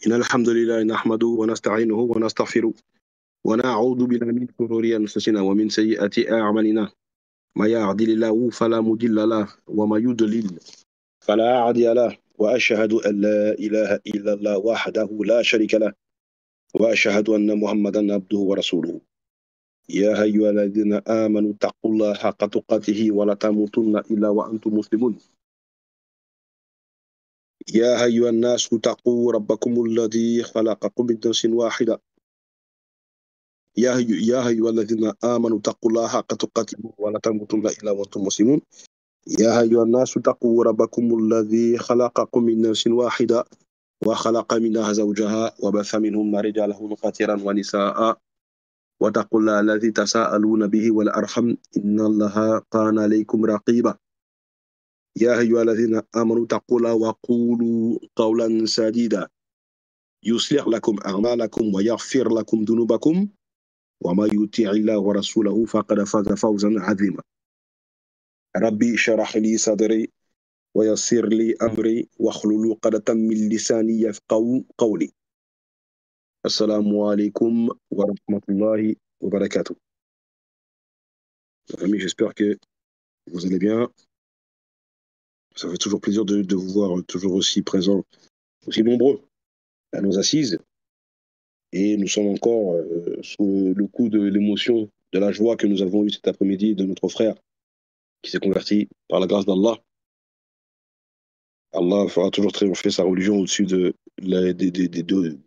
إن الحمد لله نحمده ونستعينه ونستغفره ونعوذ بالله من شرور أنفسنا ومن سيئات أعمالنا ما يهده الله فلا مضل له وما يضلل فلا هادي له وأشهد أن لا إله إلا الله وحده لا شريك له وأشهد أن محمدا عبده ورسوله يا أيها الذين آمنوا اتقوا الله حق تقاته ولا تموتن إلا وأنتم مسلمون يا أيها الناس اتقوا ربكم الذي خلقكم من نفس واحدة يا أيها الذين آمنوا اتقوا الله حق تقاته ولا تموتن إلا وأنتم مسلمون يا أيها الناس اتقوا ربكم الذي خلقكم من نفس واحدة وخلق منها زوجها وبث منهما رجالا كثيرا ونساء واتقوا الله الذي تساءلون به والأرحم إن الله كان عليكم رقيبا يا أيها الذين آمنوا اتقوا الله وقولوا قولا سديدا يصلح لكم أعمالكم ويغفر لكم ذنوبكم وما يطيع الله ورسوله فقد فاز فوزا عظيما ربي اشرح لي صدري ويسر لي أمري واحلل عقدة من لساني يفقهوا قولي السلام عليكم ورحمة الله وبركاته. Les amis, j'espère que vous allez bien. Ça fait toujours plaisir de vous voir toujours aussi présents, aussi nombreux à nos assises. Et nous sommes encore sous le coup de l'émotion, de la joie que nous avons eue cet après-midi de notre frère qui s'est converti par la grâce d'Allah. Allah fera toujours triompher sa religion au-dessus de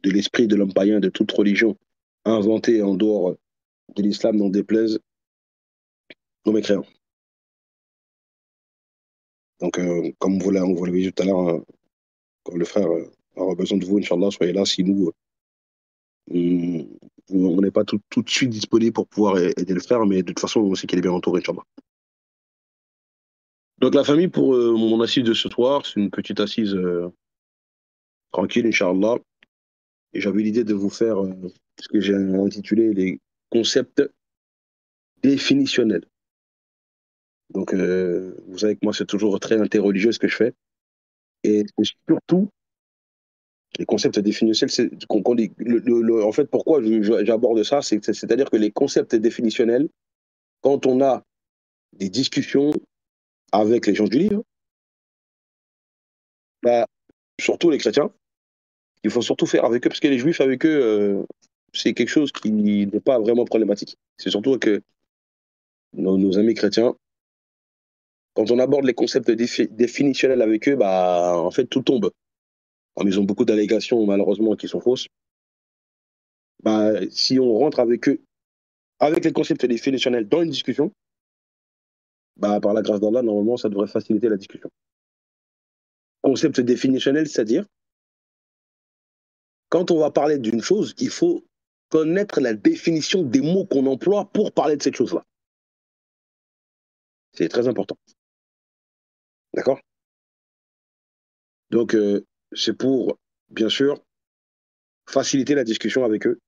l'esprit de l'homme païen, de toute religion inventée en dehors de l'islam, n'en déplaise aux mécréants. Donc, comme vous l'avez dit tout à l'heure, quand le frère aura besoin de vous, Inch'Allah, soyez là. Si nous, on n'est pas tout de suite disponible pour pouvoir aider le frère, mais de toute façon, on sait qu'il est bien entouré, Inch'Allah. Donc, la famille, pour mon assise de ce soir, c'est une petite assise tranquille, Inch'Allah. Et j'avais l'idée de vous faire ce que j'ai intitulé les concepts définitionnels. Donc, vous savez que moi, c'est toujours très interreligieux ce que je fais. Et surtout, les concepts définitionnels, en fait, pourquoi j'aborde ça, c'est-à-dire que les concepts définitionnels, quand on a des discussions avec les gens du livre, bah, surtout les chrétiens, il faut surtout faire avec eux, parce que les juifs avec eux, c'est quelque chose qui n'est pas vraiment problématique. C'est surtout que nos amis chrétiens, quand on aborde les concepts définitionnels avec eux, bah, en fait, tout tombe. Comme ils ont beaucoup d'allégations, malheureusement, qui sont fausses. Bah, si on rentre avec eux, avec les concepts définitionnels dans une discussion, bah, par la grâce d'Allah, normalement, ça devrait faciliter la discussion. Concept définitionnel, c'est-à-dire, quand on va parler d'une chose, il faut connaître la définition des mots qu'on emploie pour parler de cette chose-là. C'est très important. D'accord? Donc, c'est pour, bien sûr, faciliter la discussion avec eux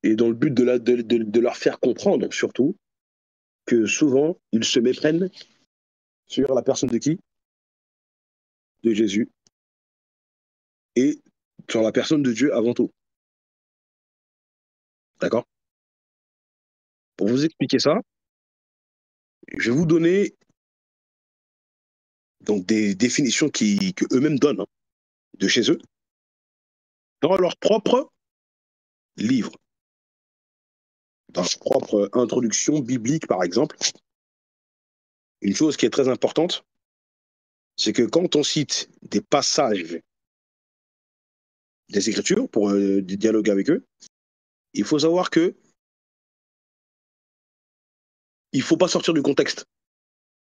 et dans le but de leur faire comprendre, surtout, que souvent, ils se méprennent sur la personne de qui? De Jésus et sur la personne de Dieu avant tout. D'accord? Pour vous expliquer ça, je vais vous donner donc des définitions que eux-mêmes donnent de chez eux dans leur propre livre, dans leur propre introduction biblique, par exemple. Une chose qui est très importante, c'est que quand on cite des passages des Écritures pour dialoguer avec eux, il faut savoir que il ne faut pas sortir du contexte.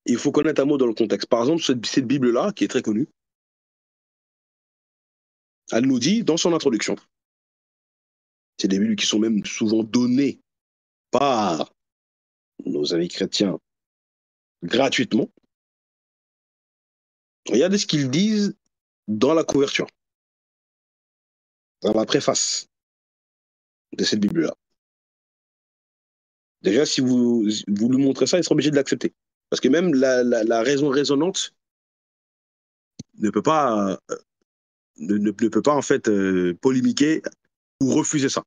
Il faut connaître un mot dans le contexte. Par exemple, cette Bible-là, qui est très connue, elle nous dit dans son introduction, c'est des Bibles qui sont même souvent données par nos amis chrétiens gratuitement. Regardez ce qu'ils disent dans la couverture, dans la préface de cette Bible-là. Déjà, si vous lui montrez ça, il sera obligé de l'accepter. Parce que même la raison raisonnante ne peut pas ne peut pas en fait polémiquer ou refuser ça.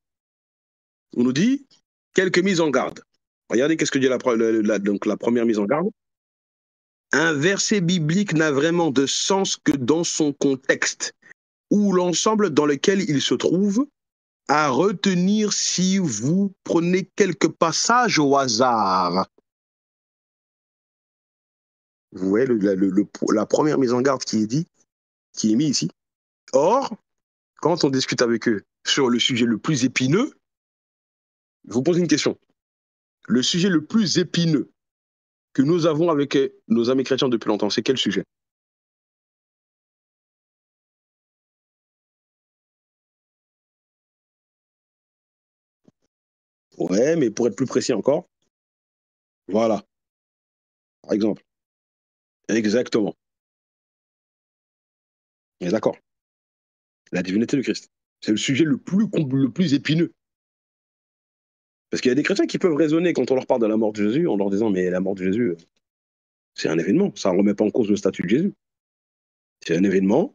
On nous dit quelques mises en garde. Regardez qu'est-ce que dit donc la première mise en garde. Un verset biblique n'a vraiment de sens que dans son contexte ou l'ensemble dans lequel il se trouve, à retenir si vous prenez quelques passages au hasard. Vous voyez la première mise en garde qui est mise ici. Or, quand on discute avec eux sur le sujet le plus épineux, je vous pose une question. Le sujet le plus épineux que nous avons avec nos amis chrétiens depuis longtemps, c'est quel sujet? Ouais, mais pour être plus précis encore, voilà, par exemple. Exactement. On est d'accord. La divinité de Christ. C'est le sujet le plus épineux. Parce qu'il y a des chrétiens qui peuvent raisonner quand on leur parle de la mort de Jésus en leur disant mais la mort de Jésus, c'est un événement, ça ne remet pas en cause le statut de Jésus. C'est un événement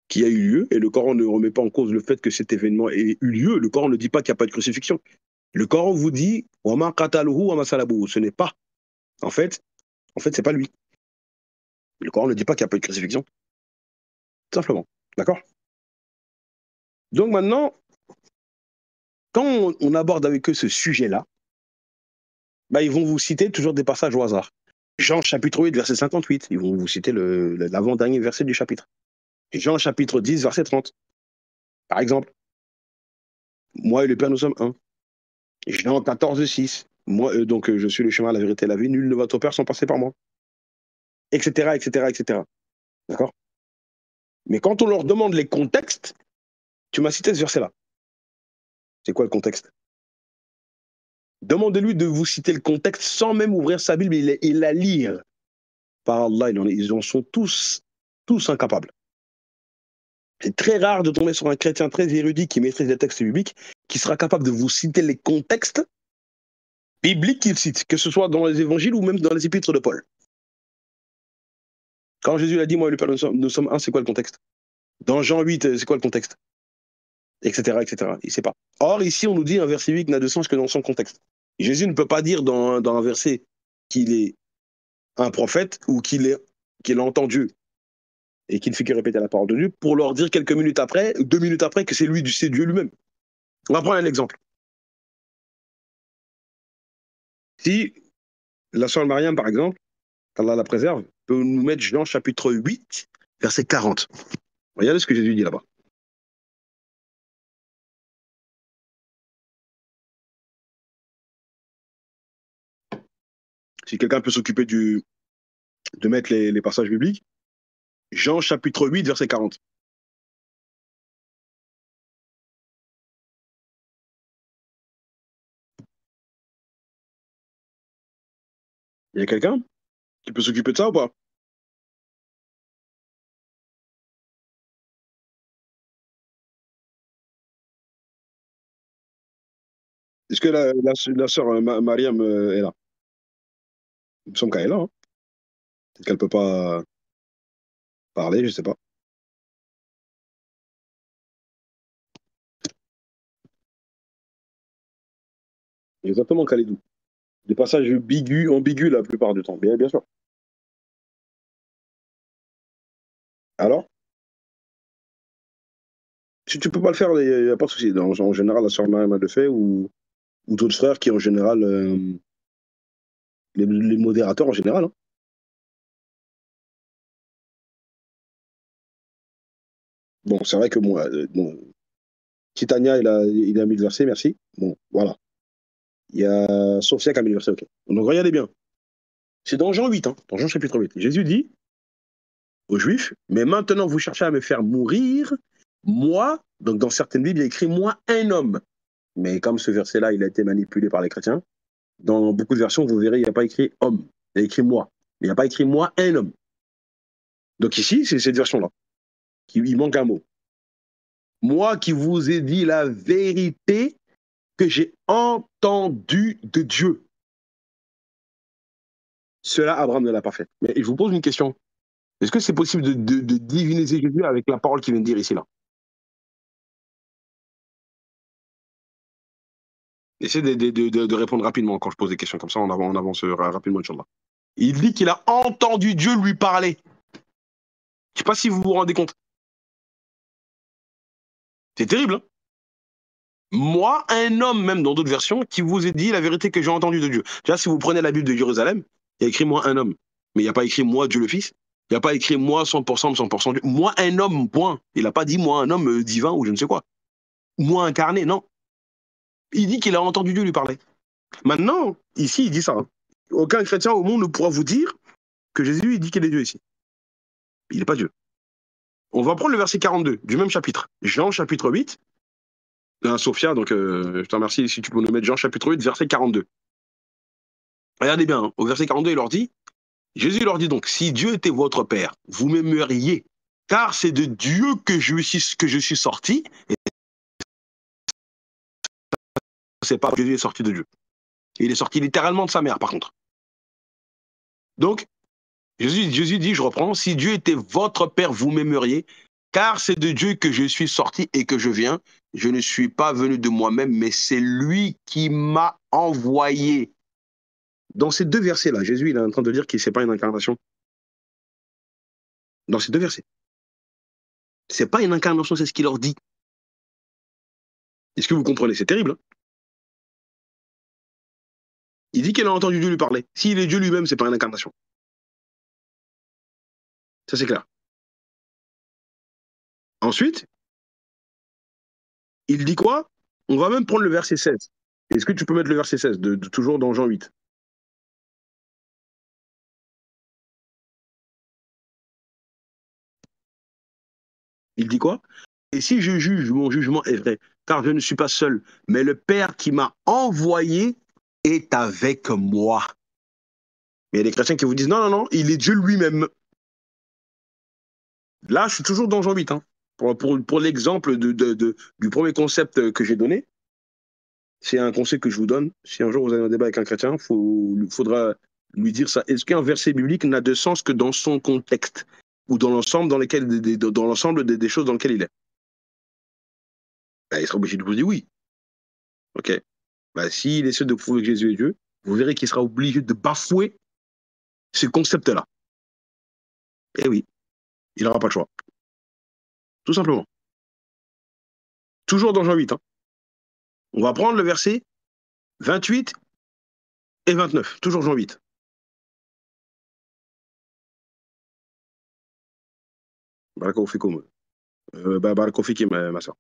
qui a eu lieu et le Coran ne remet pas en cause le fait que cet événement ait eu lieu. Le Coran ne dit pas qu'il n'y a pas de crucifixion. Le Coran vous dit Wama qataluhu wama salabuhu. Ce n'est pas. En fait, c'est pas lui. Le Coran ne dit pas qu'il n'y a pas de crucifixion. Tout simplement. D'accord? Donc maintenant, quand on aborde avec eux ce sujet-là, bah, ils vont vous citer toujours des passages au hasard. Jean chapitre 8, verset 58, ils vont vous citer l'avant-dernier verset du chapitre. Jean chapitre 10, verset 30, par exemple. Moi et le Père, nous sommes un. Jean 14, 6. Moi, je suis le chemin, la vérité et la vie. Nul ne va au Père sans passer par moi. Etc., etc., etc. D'accord? Mais quand on leur demande les contextes, tu m'as cité ce verset-là. C'est quoi le contexte? Demandez-lui de vous citer le contexte sans même ouvrir sa Bible et la lire. Par Allah, ils en sont tous incapables. C'est très rare de tomber sur un chrétien très érudit qui maîtrise les textes bibliques, qui sera capable de vous citer les contextes bibliques qu'il cite, que ce soit dans les évangiles ou même dans les épîtres de Paul. Quand Jésus a dit, moi et le Père, nous sommes un, c'est quoi le contexte? Dans Jean 8, c'est quoi le contexte? Etc., etc. Il ne sait pas. Or, ici, on nous dit un verset biblique n'a de sens que dans son contexte. Jésus ne peut pas dire dans un verset qu'il est un prophète ou qu'il a entendu et qu'il ne fait que répéter la parole de Dieu pour leur dire quelques minutes après, 2 minutes après, que c'est Dieu lui-même. On va prendre un exemple. Si la sœur Mariam, par exemple, qu'Allah la préserve, peut nous mettre Jean chapitre 8, verset 40. Regardez ce que Jésus dit là-bas. Si quelqu'un peut s'occuper de mettre les passages bibliques, Jean chapitre 8, verset 40. Il y a quelqu'un qui peut s'occuper de ça ou pas? Est-ce que la sœur Mariam est là? Il me semble qu'elle est là. Hein. Peut-être qu'elle ne peut pas parler, je ne sais pas. Exactement, Khalidou. Des passages ambigus la plupart du temps. Bien sûr. Alors, si tu peux pas le faire, il n'y a pas de souci. En général, la sœur Mariam le fait ou d'autres frères qui, en général, les modérateurs en général. Hein. Bon, c'est vrai que moi, bon, Titania, il a mis le verset, merci. Bon, voilà. Il y a Sophia qui a mis le verset, ok. Donc regardez bien. C'est dans Jean 8, hein, dans Jean chapitre 8. Jésus dit aux Juifs, mais maintenant vous cherchez à me faire mourir, moi, donc dans certaines Bibles, il y a écrit moi, un homme. Mais comme ce verset-là, il a été manipulé par les chrétiens, dans beaucoup de versions, vous verrez, il n'y a pas écrit homme, il y a écrit moi. Il n'y a pas écrit moi, un homme. Donc ici, c'est cette version-là. Il manque un mot. Moi qui vous ai dit la vérité que j'ai entendue de Dieu. Cela, Abraham ne l'a pas fait. Mais je vous pose une question. Est-ce que c'est possible de diviniser Jésus avec la parole qu'il vient de dire ici, là? Essaie de répondre rapidement quand je pose des questions. Comme ça, on avance rapidement, Inch'Allah. Il dit qu'il a entendu Dieu lui parler. Je ne sais pas si vous vous rendez compte. C'est terrible, hein. Moi, un homme, même dans d'autres versions, qui vous ait dit la vérité que j'ai entendue de Dieu. Déjà, si vous prenez la Bible de Jérusalem, il y a écrit moi un homme. Mais il n'y a pas écrit moi Dieu le Fils. Il n'y a pas écrit moi 100%, 100% Dieu. Moi un homme, point. Il n'a pas dit moi un homme divin ou je ne sais quoi. Moi incarné, non. Il dit qu'il a entendu Dieu lui parler. Maintenant, ici, il dit ça, hein. Aucun chrétien au monde ne pourra vous dire que Jésus, il dit qu'il est Dieu ici. Il n'est pas Dieu. On va prendre le verset 42 du même chapitre. Jean chapitre 8. Sophia, donc je te remercie si tu peux nous mettre Jean chapitre 8, verset 42. Regardez bien, hein, au verset 42, il leur dit, Jésus leur dit donc, si Dieu était votre Père, vous m'aimeriez, car c'est de Dieu que je suis sorti, et c'est pas Jésus est sorti de Dieu. Il est sorti littéralement de sa mère, par contre. Donc, Jésus dit, je reprends, si Dieu était votre Père, vous m'aimeriez, car c'est de Dieu que je suis sorti et que je viens. Je ne suis pas venu de moi-même, mais c'est lui qui m'a envoyé. Dans ces deux versets-là, Jésus il est en train de dire qu'il n'est pas une incarnation. Dans ces deux versets. C'est pas une incarnation, c'est ce qu'il leur dit. Est-ce que vous comprenez? C'est terrible, hein. Il dit qu'il a entendu Dieu lui parler. S'il est Dieu lui-même, c'est pas une incarnation. Ça, c'est clair. Ensuite, il dit quoi? On va même prendre le verset 16. Est-ce que tu peux mettre le verset 16, toujours dans Jean 8? Il dit quoi? Et si je juge, mon jugement est vrai, car je ne suis pas seul, mais le Père qui m'a envoyé est avec moi. Mais il y a des chrétiens qui vous disent non, non, non, il est Dieu lui-même. Là, je suis toujours dans Jean 8, hein. Pour l'exemple du premier concept que j'ai donné, c'est un conseil que je vous donne. Si un jour vous avez un débat avec un chrétien, il faudra lui dire ça. Est-ce qu'un verset biblique n'a de sens que dans son contexte ou dans l'ensemble dans l'ensemble des choses dans lesquelles il est? Ben, il sera obligé de vous dire oui. Ok. Ben, s'il essaie de prouver que Jésus est Dieu, vous verrez qu'il sera obligé de bafouer ce concept-là. Eh oui, il n'aura pas le choix. Tout simplement. Toujours dans Jean 8, hein. On va prendre le verset 28 et 29. Toujours Jean 8. Barakallahu fikoum. Barakallahu fikim, ma soeur.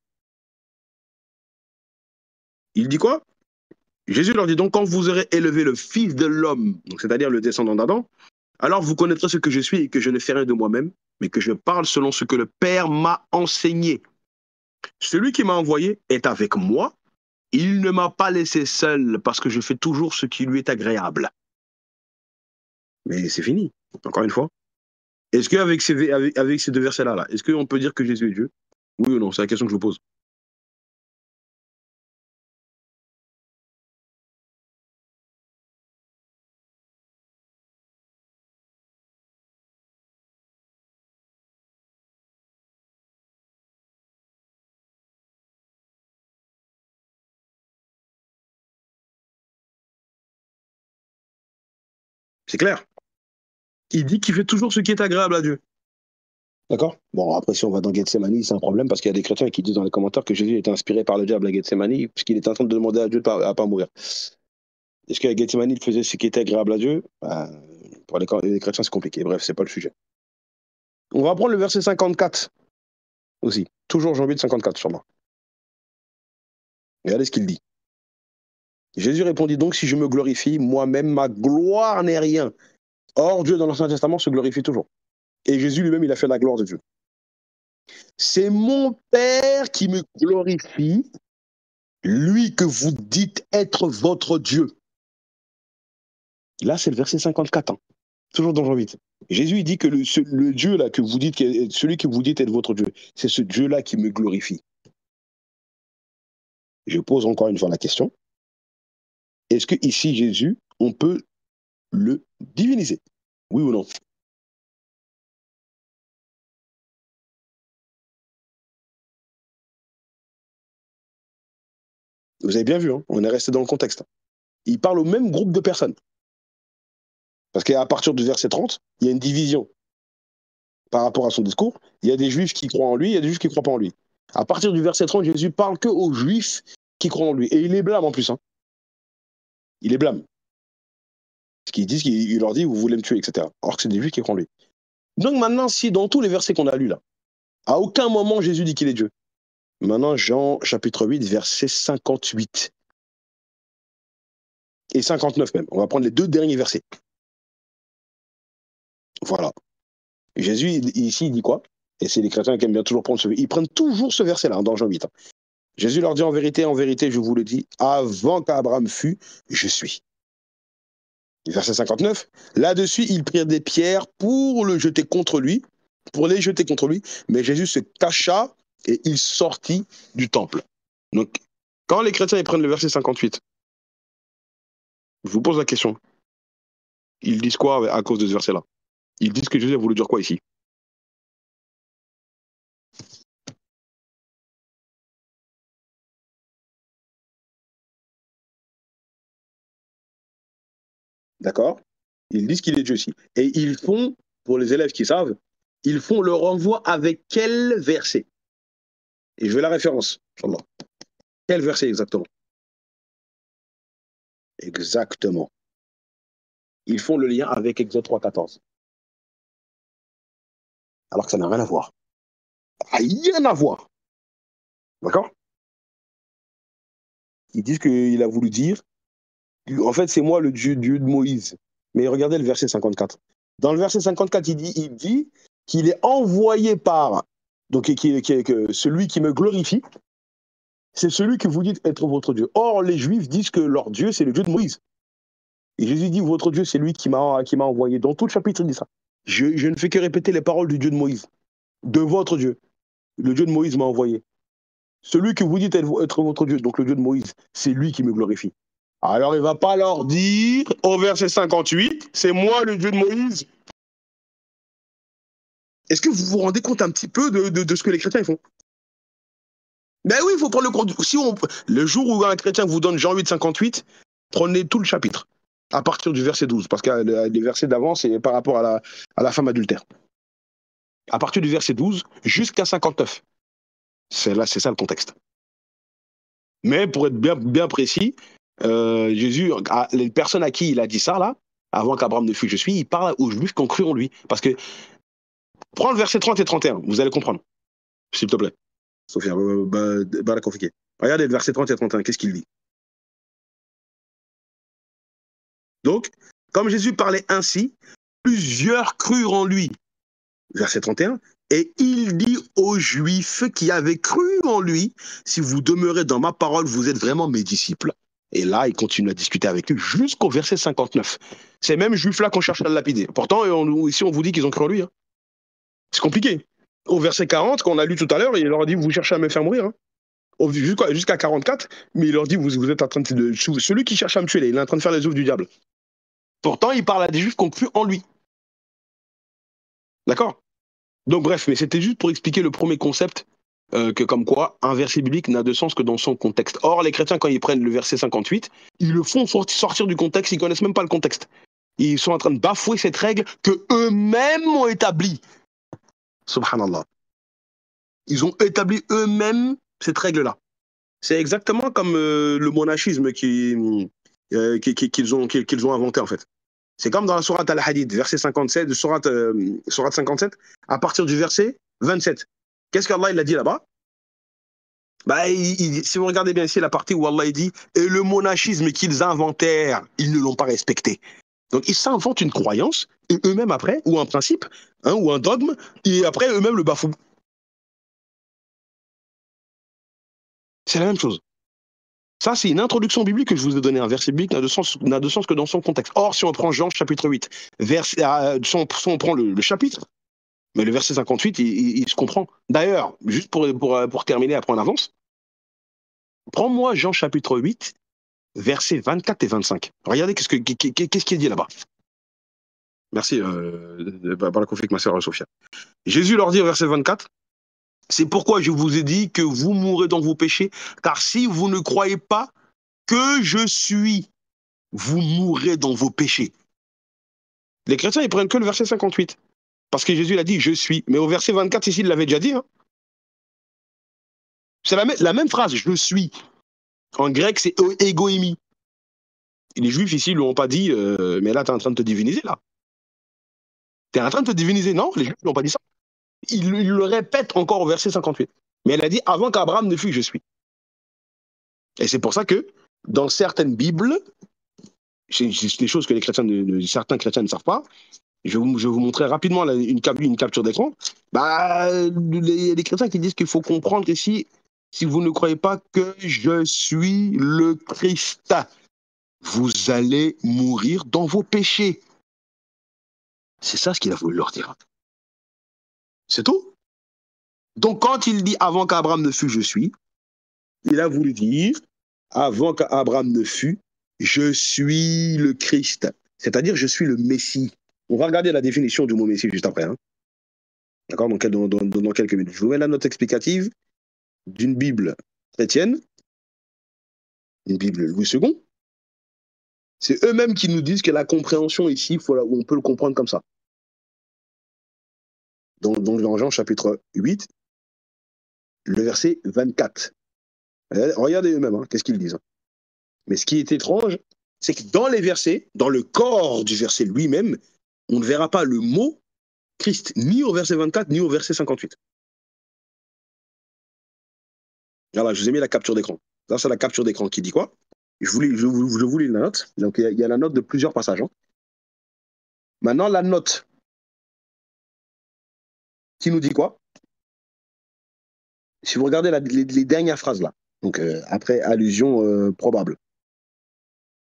Il dit quoi? Jésus leur dit donc, quand vous aurez élevé le Fils de l'homme, c'est-à-dire le descendant d'Adam, alors vous connaîtrez ce que je suis et que je ne fais rien de moi-même, mais que je parle selon ce que le Père m'a enseigné. Celui qui m'a envoyé est avec moi. Il ne m'a pas laissé seul parce que je fais toujours ce qui lui est agréable. Mais c'est fini, encore une fois. Est-ce qu'avec avec ces deux versets-là, là, est-ce qu'on peut dire que Jésus est Dieu? Oui ou non? C'est la question que je vous pose. C'est clair. Il dit qu'il fait toujours ce qui est agréable à Dieu. D'accord? Bon, après, si on va dans Gethsemane, c'est un problème parce qu'il y a des chrétiens qui disent dans les commentaires que Jésus était inspiré par le diable à Gethsemane puisqu'il était en train de demander à Dieu de ne pas mourir. Est-ce qu'à Gethsemane, il faisait ce qui était agréable à Dieu? Pour les chrétiens, c'est compliqué. Bref, c'est pas le sujet. On va prendre le verset 54 aussi. Toujours Jean 8, 54, sûrement. Regardez ce qu'il dit. Jésus répondit donc, si je me glorifie, moi-même, ma gloire n'est rien. Or, Dieu, dans l'Ancien Testament, se glorifie toujours. Et Jésus lui-même, il a fait la gloire de Dieu. C'est mon Père qui me glorifie, lui que vous dites être votre Dieu. Là, c'est le verset 54, hein. Toujours dans Jean 8. Jésus il dit que le Dieu là que vous dites, celui que vous dites être votre Dieu, c'est ce Dieu-là qui me glorifie. Je pose encore une fois la question. Est-ce que ici, Jésus, on peut le diviniser? Oui ou non? Vous avez bien vu, hein, on est resté dans le contexte. Il parle au même groupe de personnes. Parce qu'à partir du verset 30, il y a une division par rapport à son discours. Il y a des juifs qui croient en lui, il y a des juifs qui ne croient pas en lui. À partir du verset 30, Jésus parle que aux juifs qui croient en lui. Et il les blâme en plus. Hein. Il les blâme. Parce qu'ils disent qu'il leur dit, vous voulez me tuer, etc. Alors que c'est des juifs qui croient en lui. Donc maintenant, si dans tous les versets qu'on a lus là, à aucun moment Jésus dit qu'il est Dieu. Maintenant, Jean chapitre 8, verset 58 et 59 même. On va prendre les deux derniers versets. Voilà. Jésus, ici, il dit quoi? Et c'est les chrétiens qui aiment bien toujours prendre ils prennent toujours ce verset-là, hein, dans Jean 8. Hein. Jésus leur dit en vérité, je vous le dis, avant qu'Abraham fût, je suis. Verset 59. Là-dessus, ils prirent des pierres pour les jeter contre lui, mais Jésus se cacha et il sortit du temple. Donc, quand les chrétiens ils prennent le verset 58, je vous pose la question. Ils disent quoi à cause de ce verset-là? Ils disent que Jésus a voulu dire quoi ici? D'accord? Ils disent qu'il est Dieu aussi. Et ils font, pour les élèves qui savent, ils font le renvoi avec quel verset? Et je veux la référence, Inch'Allah. Quel verset exactement? Exactement. Ils font le lien avec Exode 3,14. Alors que ça n'a rien à voir. Rien à voir. D'accord? Ils disent qu'il a voulu dire, en fait, c'est moi le Dieu de Moïse. Mais regardez le verset 54. Dans le verset 54, il dit qu'il est envoyé par, donc que celui qui me glorifie, c'est celui que vous dites être votre Dieu. Or, les Juifs disent que leur Dieu, c'est le Dieu de Moïse. Et Jésus dit, votre Dieu, c'est lui qui m'a envoyé. Dans tout le chapitre, il dit ça. Je ne fais que répéter les paroles du Dieu de Moïse. De votre Dieu. Le Dieu de Moïse m'a envoyé. Celui que vous dites être votre Dieu, donc le Dieu de Moïse, c'est lui qui me glorifie. Alors il ne va pas leur dire, au verset 58, c'est moi le Dieu de Moïse. Est-ce que vous vous rendez compte un petit peu de ce que les chrétiens font? Ben oui, il faut prendre le compte. Le jour où un chrétien vous donne Jean 8, 58, prenez tout le chapitre, à partir du verset 12, parce que les versets d'avant, c'est par rapport à la femme adultère. À partir du verset 12 jusqu'à 59. C'est ça le contexte. Mais pour être bien précis, Jésus, les personnes à qui il a dit ça, là, avant qu'Abraham ne fût je suis, il parle aux Juifs qui ont cru en lui. Parce que, prends le verset 30 et 31, vous allez comprendre. S'il te plaît. Sophia, regardez le verset 30 et 31, qu'est-ce qu'il dit? Donc, comme Jésus parlait ainsi, plusieurs crurent en lui. Verset 31. Et il dit aux Juifs qui avaient cru en lui, si vous demeurez dans ma parole, vous êtes vraiment mes disciples. Et là, il continue à discuter avec lui jusqu'au verset 59. Ces mêmes Juifs-là qu'on cherche à le lapider. Pourtant, ici, on vous dit qu'ils ont cru en lui. Hein. C'est compliqué. Au verset 40, qu'on a lu tout à l'heure, il leur a dit, vous cherchez à me faire mourir. Hein. Jusqu'à 44, mais il leur dit, vous êtes en train de... Celui qui cherche à me tuer, il est en train de faire les œuvres du diable. Pourtant, il parle à des Juifs qui ont cru en lui. D'accord? Donc bref, mais c'était juste pour expliquer le premier concept, que comme quoi un verset biblique n'a de sens que dans son contexte. Or, les chrétiens, quand ils prennent le verset 58, ils le font sortir du contexte, ils ne connaissent même pas le contexte. Ils sont en train de bafouer cette règle que eux-mêmes ont établie. Subhanallah. Ils ont établi eux-mêmes cette règle-là. C'est exactement comme le monachisme qu'ils ont inventé en fait. C'est comme dans la sourate Al-Hadid, verset 57, sourate 57, à partir du verset 27. Qu'est-ce qu'Allah il a dit là-bas? Bah, si vous regardez bien ici la partie où Allah il dit « Et le monachisme qu'ils inventèrent, ils ne l'ont pas respecté. » Donc ils s'inventent une croyance, et eux-mêmes après, ou un principe, hein, ou un dogme, et après eux-mêmes le bafouent. C'est la même chose. Ça, c'est une introduction biblique que je vous ai donnée. Un verset biblique n'a de sens que dans son contexte. Or, si on prend Jean chapitre 8, si on prend le chapitre, mais le verset 58, il se comprend. D'ailleurs, juste pour terminer, après on avance, prends-moi Jean chapitre 8, versets 24 et 25. Regardez qu'est-ce qui est dit là-bas. Merci, par la config, ma sœur Sophia. Jésus leur dit au verset 24, C'est pourquoi je vous ai dit que vous mourrez dans vos péchés, car si vous ne croyez pas que je suis, vous mourrez dans vos péchés. Les chrétiens, ils prennent que le verset 58. Parce que Jésus l'a dit, je suis. Mais au verset 24, ici, il l'avait déjà dit. Hein. C'est la même phrase, je suis. En grec, c'est égoïmi. Les juifs ici ne lui ont pas dit, mais là, tu es en train de te diviniser, là. Tu es en train de te diviniser. Non, les juifs ne l'ont pas dit ça. Il le répète encore au verset 58. Mais elle a dit, avant qu'Abraham ne fût, je suis. Et c'est pour ça que, dans certaines Bibles, c'est des choses que certains chrétiens ne savent pas. Je vais vous montrer rapidement une capture d'écran. Bah, les chrétiens qui disent qu'il faut comprendre ici, si vous ne croyez pas que je suis le Christ, vous allez mourir dans vos péchés. C'est ça ce qu'il a voulu leur dire. C'est tout. Donc quand il dit avant qu'Abraham ne fût, je suis, il a voulu dire avant qu'Abraham ne fût, je suis le Christ. C'est-à-dire je suis le Messie. On va regarder la définition du mot Messie juste après. Hein. D'accord, dans quelques minutes. Je vous mets la note explicative d'une Bible chrétienne, une Bible Louis II. C'est eux-mêmes qui nous disent que la compréhension ici, on peut le comprendre comme ça. Donc dans Jean chapitre 8, le verset 24. Regardez eux-mêmes, hein, qu'est-ce qu'ils disent. Mais ce qui est étrange, c'est que dans les versets, dans le corps du verset lui-même, on ne verra pas le mot Christ, ni au verset 24, ni au verset 58. Voilà, je vous ai mis la capture d'écran. Là, c'est la capture d'écran qui dit quoi? Je vous lis la note. Donc, il y a la note de plusieurs passages. Hein. Maintenant, la note qui nous dit quoi? Si vous regardez les dernières phrases là, donc après allusion probable.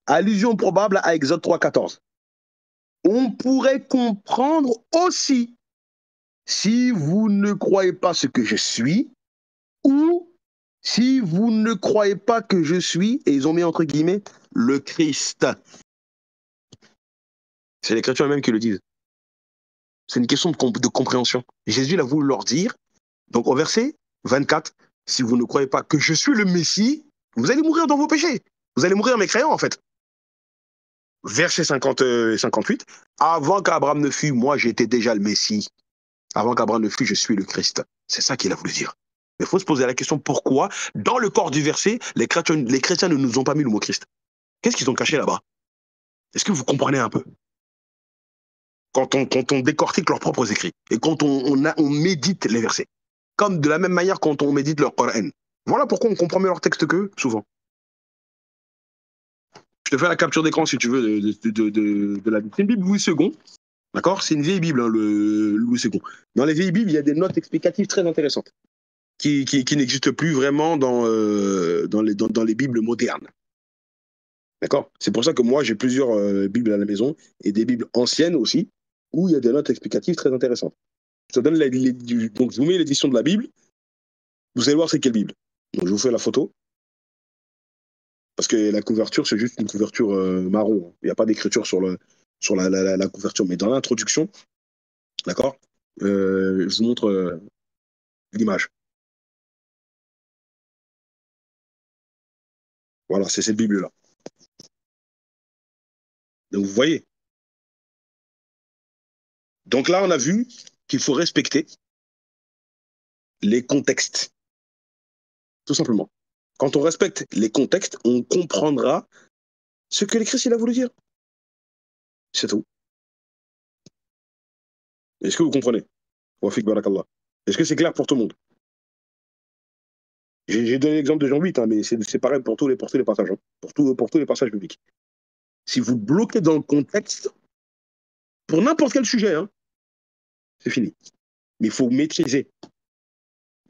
Allusion probable à Exode 3,14. On pourrait comprendre aussi si vous ne croyez pas ce que je suis, ou si vous ne croyez pas que je suis, et ils ont mis entre guillemets, le Christ. C'est les chrétiens eux-mêmes qui le disent. C'est une question de compréhension. Jésus a voulu leur dire, donc au verset 24, si vous ne croyez pas que je suis le Messie, vous allez mourir dans vos péchés. Vous allez mourir mécréants en fait. Verset 58, avant qu'Abraham ne fût, moi j'étais déjà le Messie. Avant qu'Abraham ne fût, je suis le Christ. C'est ça qu'il a voulu dire. Mais il faut se poser la question pourquoi, dans le corps du verset, les chrétiens ne nous ont pas mis le mot Christ. Qu'est-ce qu'ils ont caché là-bas? Est-ce que vous comprenez un peu? Quand on décortique leurs propres écrits et quand on médite les versets. Comme de la même manière quand on médite leur Coran. Voilà pourquoi on comprend mieux leur texte qu'eux, souvent. Je te fais la capture d'écran si tu veux de la Bible. C'est une Bible Louis II, d'accord? C'est une vieille Bible, hein, le Louis II. Dans les vieilles Bibles, il y a des notes explicatives très intéressantes qui n'existent plus vraiment dans les Bibles modernes. D'accord? C'est pour ça que moi, j'ai plusieurs Bibles à la maison et des Bibles anciennes aussi, où il y a des notes explicatives très intéressantes. Je te donne donc je vous mets l'édition de la Bible, vous allez voir c'est quelle Bible. Donc je vous fais la photo. Parce que la couverture, c'est juste une couverture marron. Il n'y a pas d'écriture sur la couverture. Mais dans l'introduction, d'accord, je vous montre l'image. Voilà, c'est cette Bible-là. Donc vous voyez. Donc là, on a vu qu'il faut respecter les contextes. Tout simplement. Quand on respecte les contextes, on comprendra ce que le Christ il a voulu dire. C'est tout. Est-ce que vous comprenez? Wafik barakallah. Est-ce que c'est clair pour tout le monde? J'ai donné l'exemple de Jean 8, hein, mais c'est pareil pour tous les passages, hein, pour tous les passages bibliques. Si vous bloquez dans le contexte, pour n'importe quel sujet, hein, c'est fini. Mais il faut maîtriser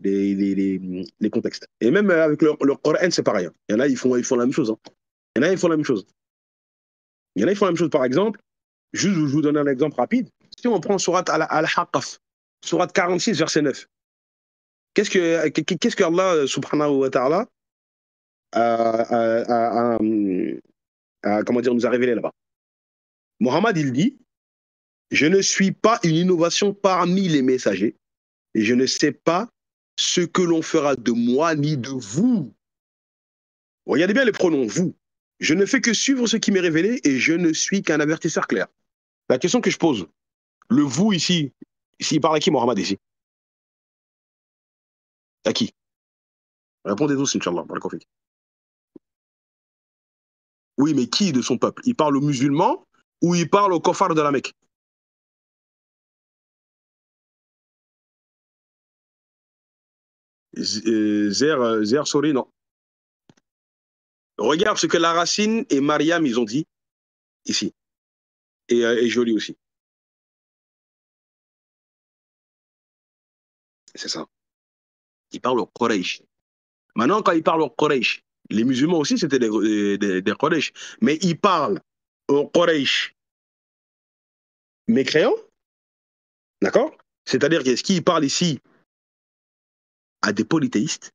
les contextes. Et même avec leur Coran, c'est pareil. Hein. Il y en a, ils font la même chose. Hein. Il y en a, ils font la même chose. Il y en a, ils font la même chose. Par exemple, juste je vous donne un exemple rapide. Si on prend Surat Al-Haqqaf, Surat 46, verset 9, qu'est-ce que Allah, subhanahu wa ta'ala, comment dire, nous a révélé là-bas? Mohammed, il dit, je ne suis pas une innovation parmi les messagers et je ne sais pas ce que l'on fera de moi ni de vous. Regardez bien les pronoms, vous. Je ne fais que suivre ce qui m'est révélé et je ne suis qu'un avertisseur clair. La question que je pose, le vous ici, il parle à qui Mohammed ici? À qui? Répondez tous, Inch'Allah. Oui, mais qui de son peuple? Il parle aux musulmans ou il parle aux kofars de la Mecque? Zer Sori, non. Regarde ce que la Racine et Mariam, ils ont dit ici. Et Jolie aussi. C'est ça. Ils parlent au Quraysh. Maintenant, quand ils parlent au Quraysh, les musulmans aussi, c'était des Quraysh. Mais ils parlent au Quraysh mécréants, d'accord? C'est-à-dire qu'est-ce qu'ils parlent ici à des polythéistes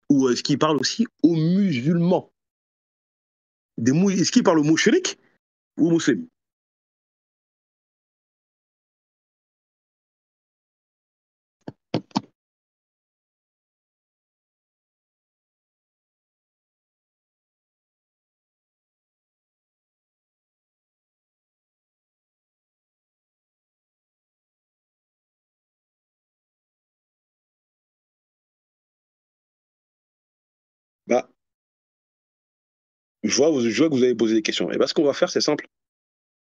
ou est-ce qu'ils parlent aussi aux musulmans? Est-ce qu'ils parlent aux mouchriks ou aux musulmans? Bah, je vois que vous avez posé des questions. Et bien, ce qu'on va faire, c'est simple.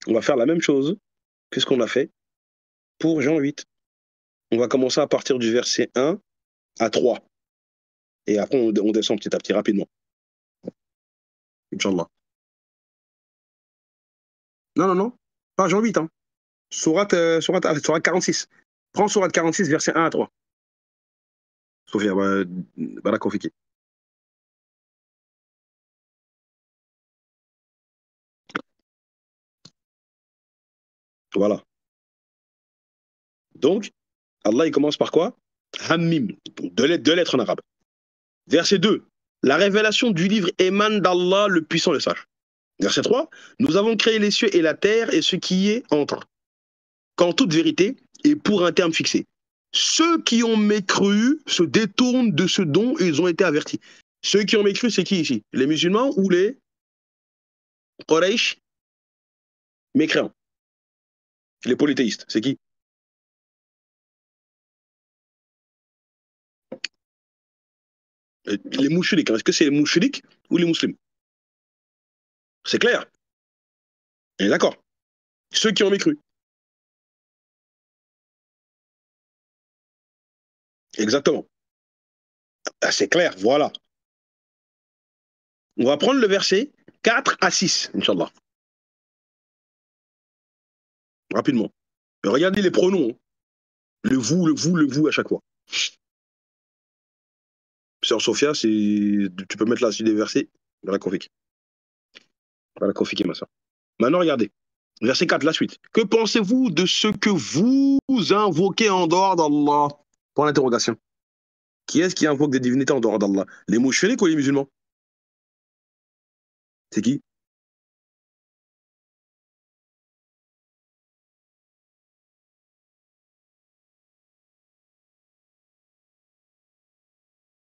On va faire la même chose que ce qu'on a fait pour Jean 8. On va commencer à partir du verset 1 à 3. Et après, on descend petit à petit, rapidement. Inch'Allah. Non, non, non. Pas Jean 8, hein. Sourate 46. Prends Sourate 46, verset 1 à 3. Sophia, Barakofiki. Voilà. Donc, Allah, il commence par quoi? Hammim. Deux lettres en arabe. Verset 2. La révélation du livre émane d'Allah, le puissant, le sage. Verset 3. Nous avons créé les cieux et la terre et ce qui y est entre. Qu'en toute vérité et pour un terme fixé. Ceux qui ont mécru se détournent de ce dont ils ont été avertis. Ceux qui ont mécru, c'est qui ici? Les musulmans ou les Quraysh mécréants? Les polythéistes, c'est qui? Les mouchriks. Est-ce que c'est les mouchriks ou les musulmans? C'est clair. On est d'accord. Ceux qui ont mécru. Exactement. Ah, c'est clair, voilà. On va prendre le verset 4 à 6, Inch'Allah. Rapidement. Mais regardez les pronoms. Hein. Le vous, le vous, le vous à chaque fois. Sœur Sophia, tu peux mettre là sur des versets. Dans la config. Dans la config, ma soeur. Maintenant, regardez. Verset 4, la suite. Que pensez-vous de ce que vous invoquez en dehors d'Allah? Point d'interrogation. Qui est-ce qui invoque des divinités en dehors d'Allah? Les mouchriks ou les musulmans? C'est qui?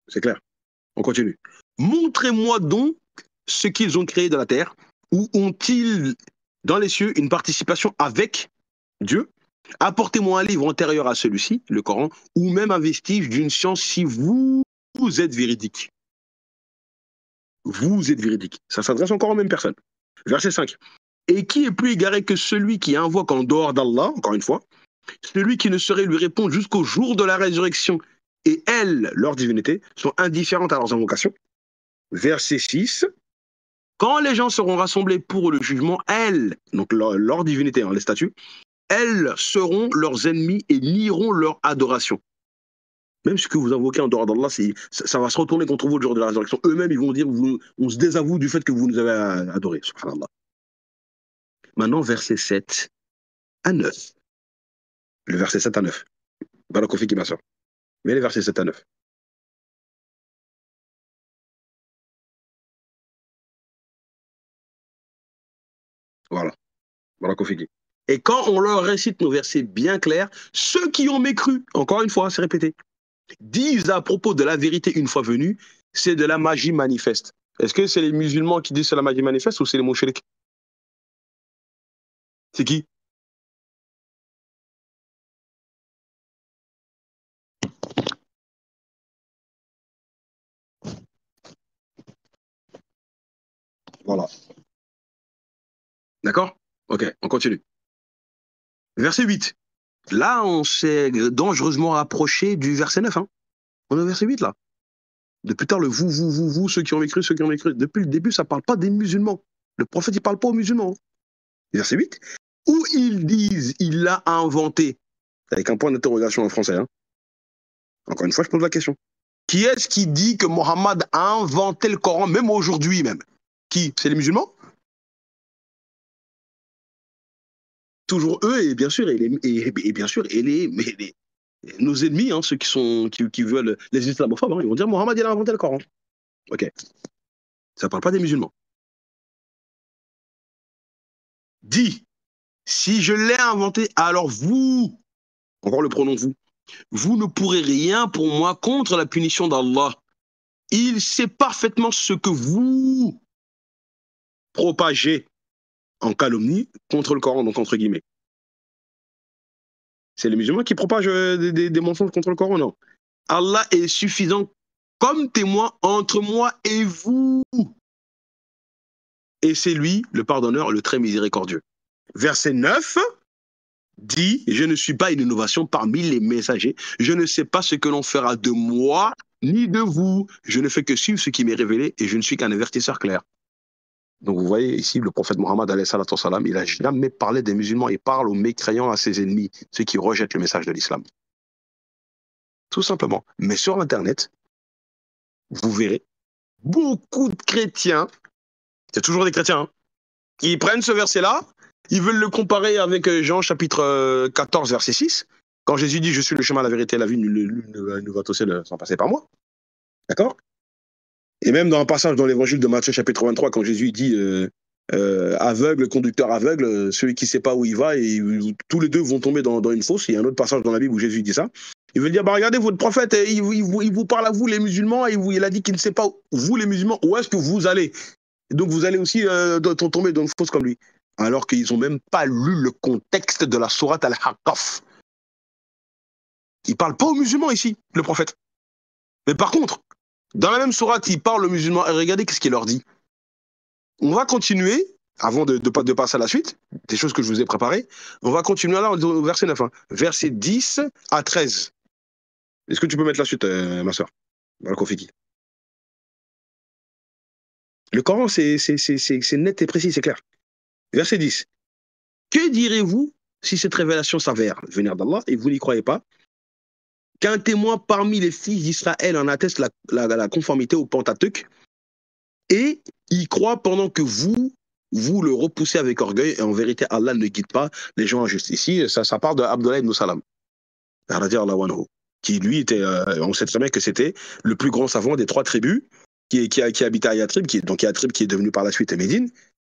C'est clair. On continue. Montrez-moi donc ce qu'ils ont créé dans la terre. Ou ont-ils dans les cieux une participation avec Dieu? Apportez-moi un livre antérieur à celui-ci, le Coran, ou même un vestige d'une science si vous êtes véridique. Vous êtes véridique. Ça s'adresse encore aux mêmes personnes. Verset 5. Et qui est plus égaré que celui qui invoque en dehors d'Allah, encore une fois, celui qui ne saurait lui répondre jusqu'au jour de la résurrection, et elles, leur divinité, sont indifférentes à leurs invocations. Verset 6. Quand les gens seront rassemblés pour le jugement, elles, donc leur divinité, hein, les statues, elles seront leurs ennemis et nieront leur adoration. Même ce que vous invoquez en dehors d'Allah, ça va se retourner contre vous le jour de la résurrection. Eux-mêmes, ils vont dire, on se désavoue du fait que vous nous avez adorés. Subhanallah. Maintenant, verset 7 à 9. Le verset 7 à 9. Barakofi qui m'assure. Mais les versets 7 à 9. Voilà. Barakofi. Et quand on leur récite nos versets bien clairs, ceux qui ont mécru, encore une fois, c'est répété, disent à propos de la vérité une fois venue, c'est de la magie manifeste. Est-ce que c'est les musulmans qui disent c'est la magie manifeste ou c'est les mouchriks? C'est qui? Voilà. D'accord? Ok, on continue. Verset 8. Là, on s'est dangereusement rapproché du verset 9. Hein. On est au verset 8, là. Depuis tard, le vous, ceux qui ont écrit, ceux qui ont écrit. Depuis le début, ça ne parle pas des musulmans. Le prophète, il ne parle pas aux musulmans. Verset 8. Où ils disent, il l'a inventé. Avec un point d'interrogation en français. Hein. Encore une fois, je pose la question. Qui est-ce qui dit que Mohammed a inventé le Coran, même aujourd'hui même? Qui? C'est les musulmans? Toujours eux, et bien sûr, nos ennemis, hein, ceux qui veulent les islamophobes, hein, ils vont dire Mohammed il a inventé le Coran. Ok, ça ne parle pas des musulmans. Dit, si je l'ai inventé, alors vous, encore le pronom vous ne pourrez rien pour moi contre la punition d'Allah. Il sait parfaitement ce que vous propagez en calomnie contre le Coran, donc entre guillemets. C'est les musulmans qui propagent des mensonges contre le Coran, non? Allah est suffisant comme témoin entre moi et vous. Et c'est lui, le pardonneur, le très miséricordieux. Verset 9 dit, je ne suis pas une innovation parmi les messagers. Je ne sais pas ce que l'on fera de moi ni de vous. Je ne fais que suivre ce qui m'est révélé et je ne suis qu'un avertisseur clair. Donc vous voyez ici, le prophète Mohammed, il n'a jamais parlé des musulmans. Il parle aux mécréants, à ses ennemis, ceux qui rejettent le message de l'islam. Tout simplement. Mais sur Internet, vous verrez beaucoup de chrétiens, c'est toujours des chrétiens, hein, qui prennent ce verset-là, ils veulent le comparer avec Jean chapitre 14, verset 6, quand Jésus dit « Je suis le chemin, la vérité et la vie, nul ne va au ciel sans passer par moi ». D'accord? Et même dans un passage dans l'évangile de Matthieu chapitre 23, quand Jésus dit aveugle, conducteur aveugle, celui qui ne sait pas où il va, et tous les deux vont tomber dans une fosse. Il y a un autre passage dans la Bible où Jésus dit ça. Il veut dire, bah regardez, votre prophète, il vous parle à vous les musulmans, et il a dit qu'il ne sait pas, vous les musulmans, où est-ce que vous allez? Et donc vous allez aussi tomber dans une fosse comme lui. Alors qu'ils n'ont même pas lu le contexte de la sourate Al-Haqqaf. Il ne parle pas aux musulmans ici, le prophète. Mais par contre, dans la même sourate, il parle aux musulmans, et regardez qu'est-ce qu'il leur dit. On va continuer, avant de passer à la suite, des choses que je vous ai préparées, on va continuer là au verset 9, hein, verset 10 à 13. Est-ce que tu peux mettre la suite, ma soeur? Le Coran, c'est net et précis, c'est clair. Verset 10. Que direz-vous si cette révélation s'avère venir d'Allah et vous n'y croyez pas? Qu'un témoin parmi les fils d'Israël en atteste la conformité au Pentateuque et y croit pendant que vous le repoussez avec orgueil, et en vérité, Allah ne guide pas les gens injustes. Ici, ça part de Abdullah ibn Salam, qui lui était, on sait très bien que c'était le plus grand savant des trois tribus qui habitait à Yatrib, Yatrib qui est devenu par la suite Médine,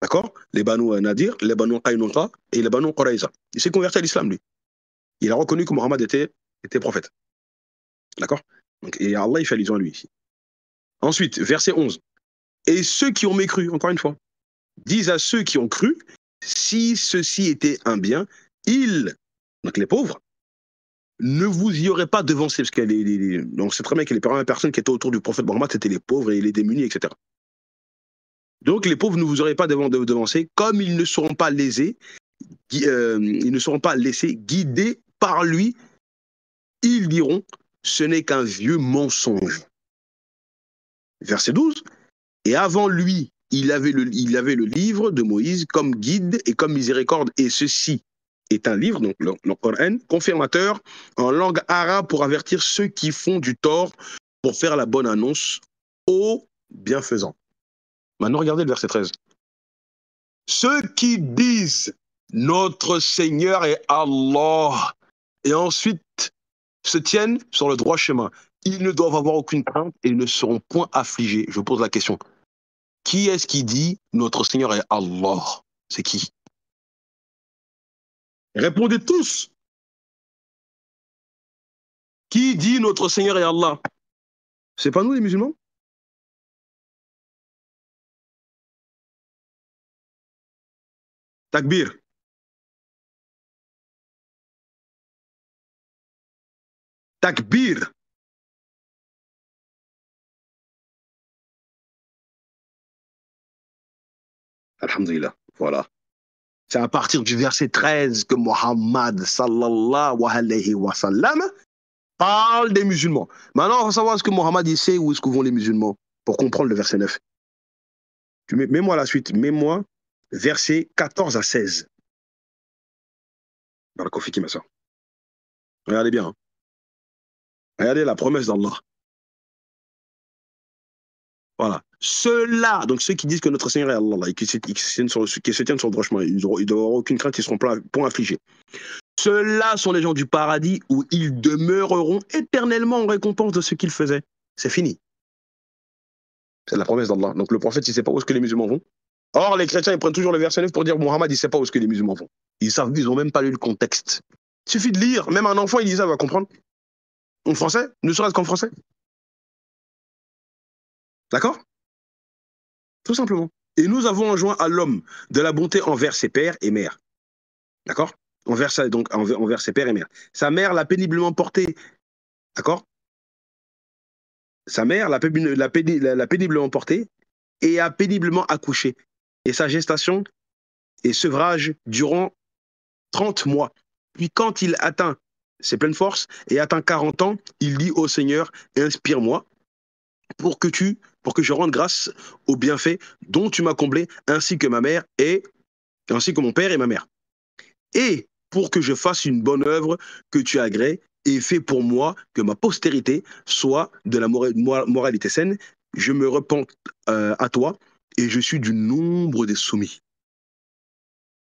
d'accord? Les Banu Nadir, les Banu Qaynuqa et les Banu Qurayza. Il s'est converti à l'islam, lui. Il a reconnu que Mohammed était prophète. D'accord? Et Allah, il fait allusion à lui ici. Ensuite, verset 11. Et ceux qui ont mécru, encore une fois, disent à ceux qui ont cru, si ceci était un bien, ils, donc les pauvres, ne vous y auraient pas devancé, parce qu'on sait très bien que les premières personnes qui étaient autour du prophète Mohammed, c'était les pauvres et les démunis, etc. Donc les pauvres ne vous auraient pas devancé, comme ils ne seront pas lésés, ils ne seront pas laissés guider par lui, ils diront, ce n'est qu'un vieux mensonge. Verset 12. Et avant lui, il avait le livre de Moïse comme guide et comme miséricorde. Et ceci est un livre, donc le Coran, confirmateur en langue arabe pour avertir ceux qui font du tort, pour faire la bonne annonce aux bienfaisants. Maintenant, regardez le verset 13. Ceux qui disent notre Seigneur est Allah et ensuite se tiennent sur le droit chemin, ils ne doivent avoir aucune crainte et ils ne seront point affligés. Je pose la question. Qui est-ce qui dit notre Seigneur est Allah? C'est qui? Répondez tous. Qui dit notre Seigneur est Allah? C'est pas nous les musulmans? Takbir. Takbir. Alhamdulillah. Voilà. C'est à partir du verset 13 que Muhammad sallallahu alayhi wa sallam parle des musulmans. Maintenant, on va savoir ce que Muhammad il sait où est-ce que vont les musulmans pour comprendre le verset 9. Mets-moi la suite. Mets-moi verset 14 à 16. Barakoufiki, ma soeur. Regardez bien. Hein. Regardez la promesse d'Allah. Voilà. Ceux-là, donc ceux qui disent que notre Seigneur est Allah et qui se tiennent sur le droit chemin, ils n'auront aucune crainte, ils seront point affligés. Ceux-là sont les gens du paradis où ils demeureront éternellement en récompense de ce qu'ils faisaient. C'est fini. C'est la promesse d'Allah. Donc le prophète, il ne sait pas où est-ce que les musulmans vont. Or, les chrétiens, ils prennent toujours le verset 9 pour dire Muhammad, il ne sait pas où est-ce que les musulmans vont. Ils n'ont même pas lu le contexte. Il suffit de lire. Même un enfant, il lit ça, il va comprendre. En français, ne serait-ce qu'en français. D'accord? Tout simplement. Et nous avons enjoint à l'homme de la bonté envers ses pères et mères. D'accord? Envers ses pères et mères. Sa mère l'a péniblement porté. D'accord? Sa mère l'a péniblement porté et a péniblement accouché. Et sa gestation et sevrage durant 30 mois. Puis quand il atteint ses pleines forces et atteint 40 ans, il dit au Seigneur, inspire-moi pour que je rende grâce aux bienfaits dont tu m'as comblé, ainsi que ainsi que mon père et ma mère. Et pour que je fasse une bonne œuvre que tu agrées et fais pour moi que ma postérité soit de la moralité saine, je me repens à toi et je suis du nombre des soumis.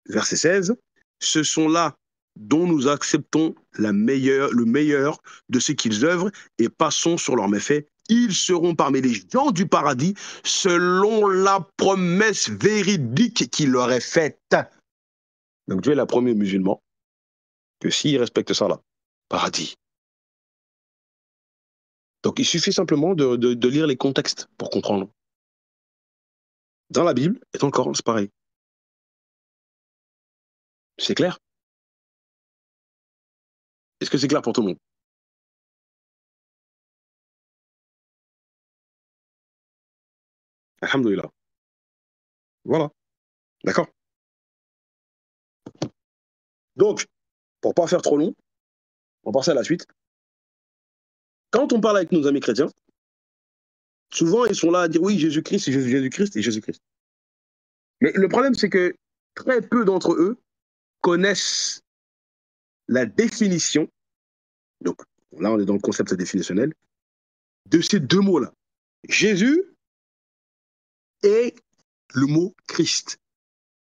Verset 16, ce sont là dont nous acceptons le meilleur de ce qu'ils œuvrent et passons sur leurs méfaits. Ils seront parmi les gens du paradis selon la promesse véridique qu'il leur est faite. Donc Dieu est la première musulman que s'il respecte ça là, paradis. Donc il suffit simplement de lire les contextes pour comprendre. Dans la Bible et dans le Coran, c'est pareil. C'est clair? Est-ce que c'est clair pour tout le monde? Alhamdulillah. Voilà. D'accord? Donc, pour pas faire trop long, on va passer à la suite. Quand on parle avec nos amis chrétiens, souvent ils sont là à dire oui, Jésus-Christ, Jésus-Christ et Jésus-Christ. Mais le problème, c'est que très peu d'entre eux connaissent la définition, donc là on est dans le concept définitionnel, de ces deux mots-là. Jésus et le mot Christ.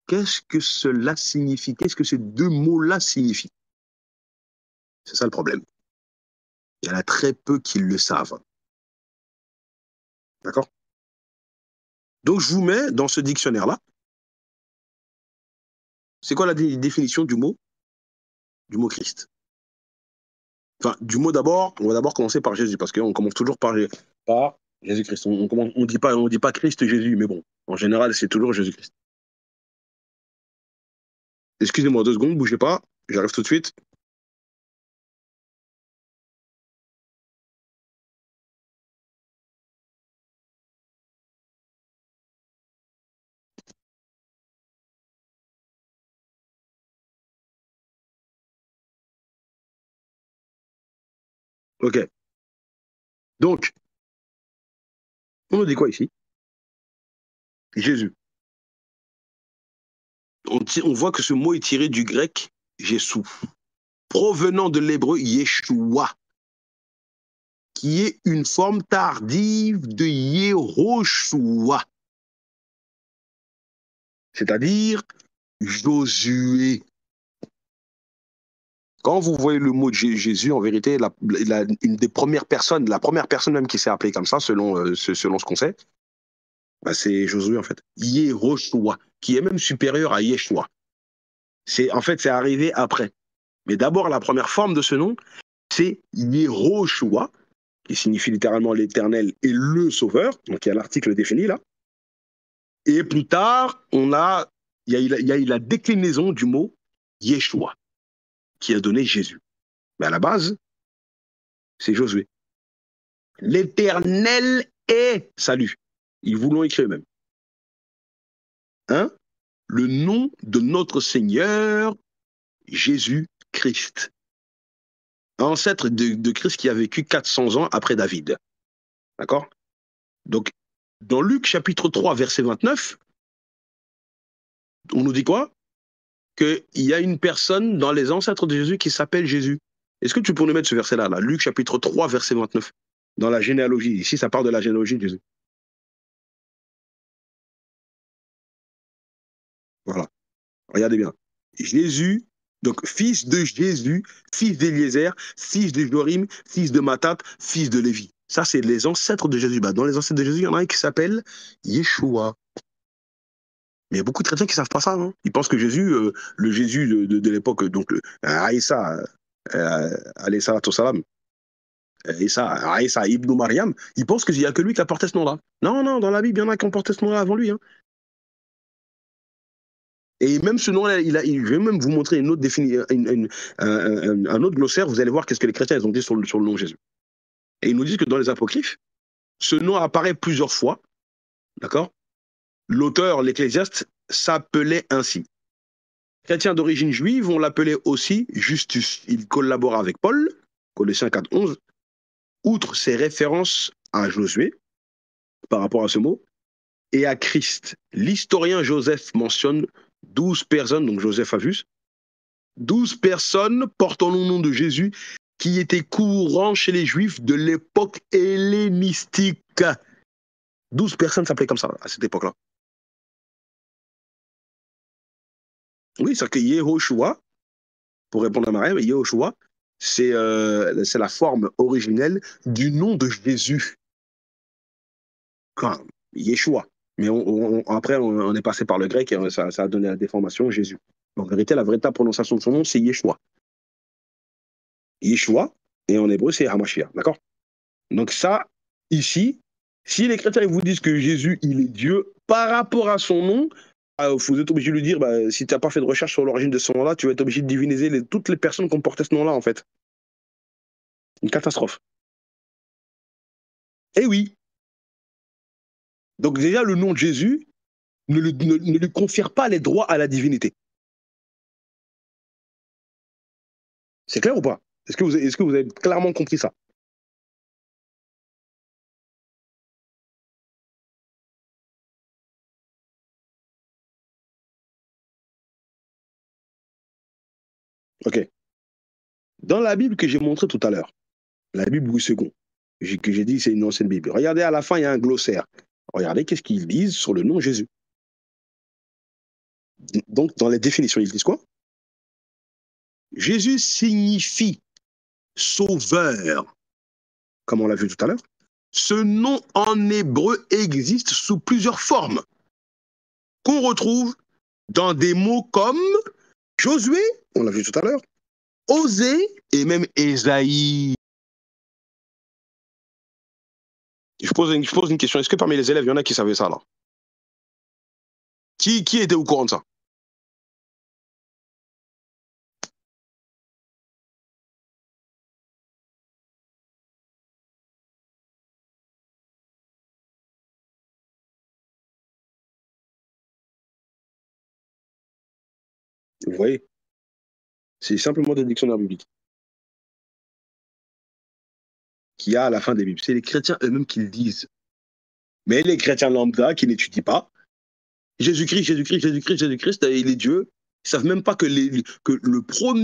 Qu'est-ce que cela signifie? Qu'est-ce que ces deux mots-là signifient? C'est ça le problème. Il y en a très peu qui le savent. D'accord? Donc je vous mets dans ce dictionnaire-là. C'est quoi la définition du mot Christ? Enfin, du mot d'abord, on va d'abord commencer par Jésus, parce qu'on commence toujours par Jésus-Christ. On dit pas Christ Jésus, mais bon, en général, c'est toujours Jésus-Christ. Excusez-moi 2 secondes, bougez pas, j'arrive tout de suite. Ok. Donc, on nous dit quoi ici? Jésus. On voit que ce mot est tiré du grec Jésus, provenant de l'hébreu Yeshua, qui est une forme tardive de Yehoshua, c'est-à-dire Josué. Quand vous voyez le mot de Jésus, en vérité, une des premières personnes, la première personne même qui s'est appelée comme ça, selon ce qu'on sait, bah c'est Josué en fait. Yehoshua, qui est même supérieur à Yeshua. En fait, c'est arrivé après. Mais d'abord, la première forme de ce nom c'est Yehoshua, qui signifie littéralement l'Éternel et le Sauveur. Donc il y a l'article défini là. Et plus tard, il y a eu la déclinaison du mot Yeshua, qui a donné Jésus. Mais à la base, c'est Josué. L'Éternel est salut. Ils vous l'ont écrit eux-mêmes. Hein? Le nom de notre Seigneur Jésus-Christ. Ancêtre de Christ qui a vécu 400 ans après David. D'accord? Donc, dans Luc chapitre 3, verset 29, on nous dit quoi? Qu'il y a une personne dans les ancêtres de Jésus qui s'appelle Jésus. Est-ce que tu peux nous mettre ce verset-là, là? Luc chapitre 3, verset 29, dans la généalogie. Ici, ça parle de la généalogie de Jésus. Voilà. Regardez bien. Jésus, donc fils de Jésus, fils d'Éliézer, fils de Jorim, fils de Matat, fils de Lévi. Ça, c'est les ancêtres de Jésus. Bah, dans les ancêtres de Jésus, il y en a un qui s'appelle Yeshua. Mais il y a beaucoup de chrétiens qui ne savent pas ça. Hein. Ils pensent que Jésus, le Jésus de l'époque, donc Aïssa, alayhi salatu salam, Aïssa ibn Mariam, ils pensent qu'il n'y a que lui qui a porté ce nom-là. Non, non, dans la Bible, il y en a qui ont porté ce nom-là avant lui. Hein. Et même ce nom-là, je vais même vous montrer une autre un autre glossaire, vous allez voir qu'est-ce que les chrétiens ils ont dit sur le nom de Jésus. Et ils nous disent que dans les apocryphes, ce nom apparaît plusieurs fois, d'accord? L'auteur, l'Ecclésiaste, s'appelait ainsi. Chrétiens d'origine juive, on l'appelait aussi Justus. Il collabora avec Paul, Colossiens 4, 11. Outre ses références à Josué, par rapport à ce mot, et à Christ, l'historien Joseph mentionne 12 personnes, donc Joseph a vu, 12 personnes portant le nom de Jésus qui étaient courants chez les Juifs de l'époque hellénistique. 12 personnes s'appelaient comme ça à cette époque-là. Oui, c'est que Yehoshua, pour répondre à Mariam, Yehoshua, c'est la forme originelle du nom de Jésus. Quand Yeshua. Mais après, on est passé par le grec et ça a donné la déformation Jésus. En vérité, la véritable prononciation de son nom, c'est Yeshua. Yeshua, et en hébreu, c'est Hamashiach. D'accord? Donc ça, ici, si les chrétiens vous disent que Jésus, il est Dieu, par rapport à son nom, vous êtes obligé de lui dire, si tu n'as pas fait de recherche sur l'origine de ce nom-là, tu vas être obligé de diviniser toutes les personnes qui ont porté ce nom-là, en fait. Une catastrophe. Eh oui. Donc déjà, le nom de Jésus ne lui confère pas les droits à la divinité. C'est clair ou pas? Est-ce que vous avez clairement compris ça? Ok. Dans la Bible que j'ai montrée tout à l'heure, la Bible Louis II, que j'ai dit c'est une ancienne Bible. Regardez, à la fin, il y a un glossaire. Regardez qu'est-ce qu'ils disent sur le nom Jésus. Donc, dans les définitions, ils disent quoi? Jésus signifie sauveur, comme on l'a vu tout à l'heure. Ce nom en hébreu existe sous plusieurs formes qu'on retrouve dans des mots comme Josué, on l'a vu tout à l'heure, Osée et même Ésaïe. Je pose une question. Est-ce que parmi les élèves, il y en a qui savaient ça là? Qui était au courant de ça? Vous voyez? C'est simplement des dictionnaires bibliques qu'il y a à la fin des Bibles. C'est les chrétiens eux-mêmes qui le disent. Mais les chrétiens lambda qui n'étudient pas, Jésus-Christ, Jésus-Christ, Jésus-Christ, Jésus-Christ, il est Dieu. Ils ne savent même pas que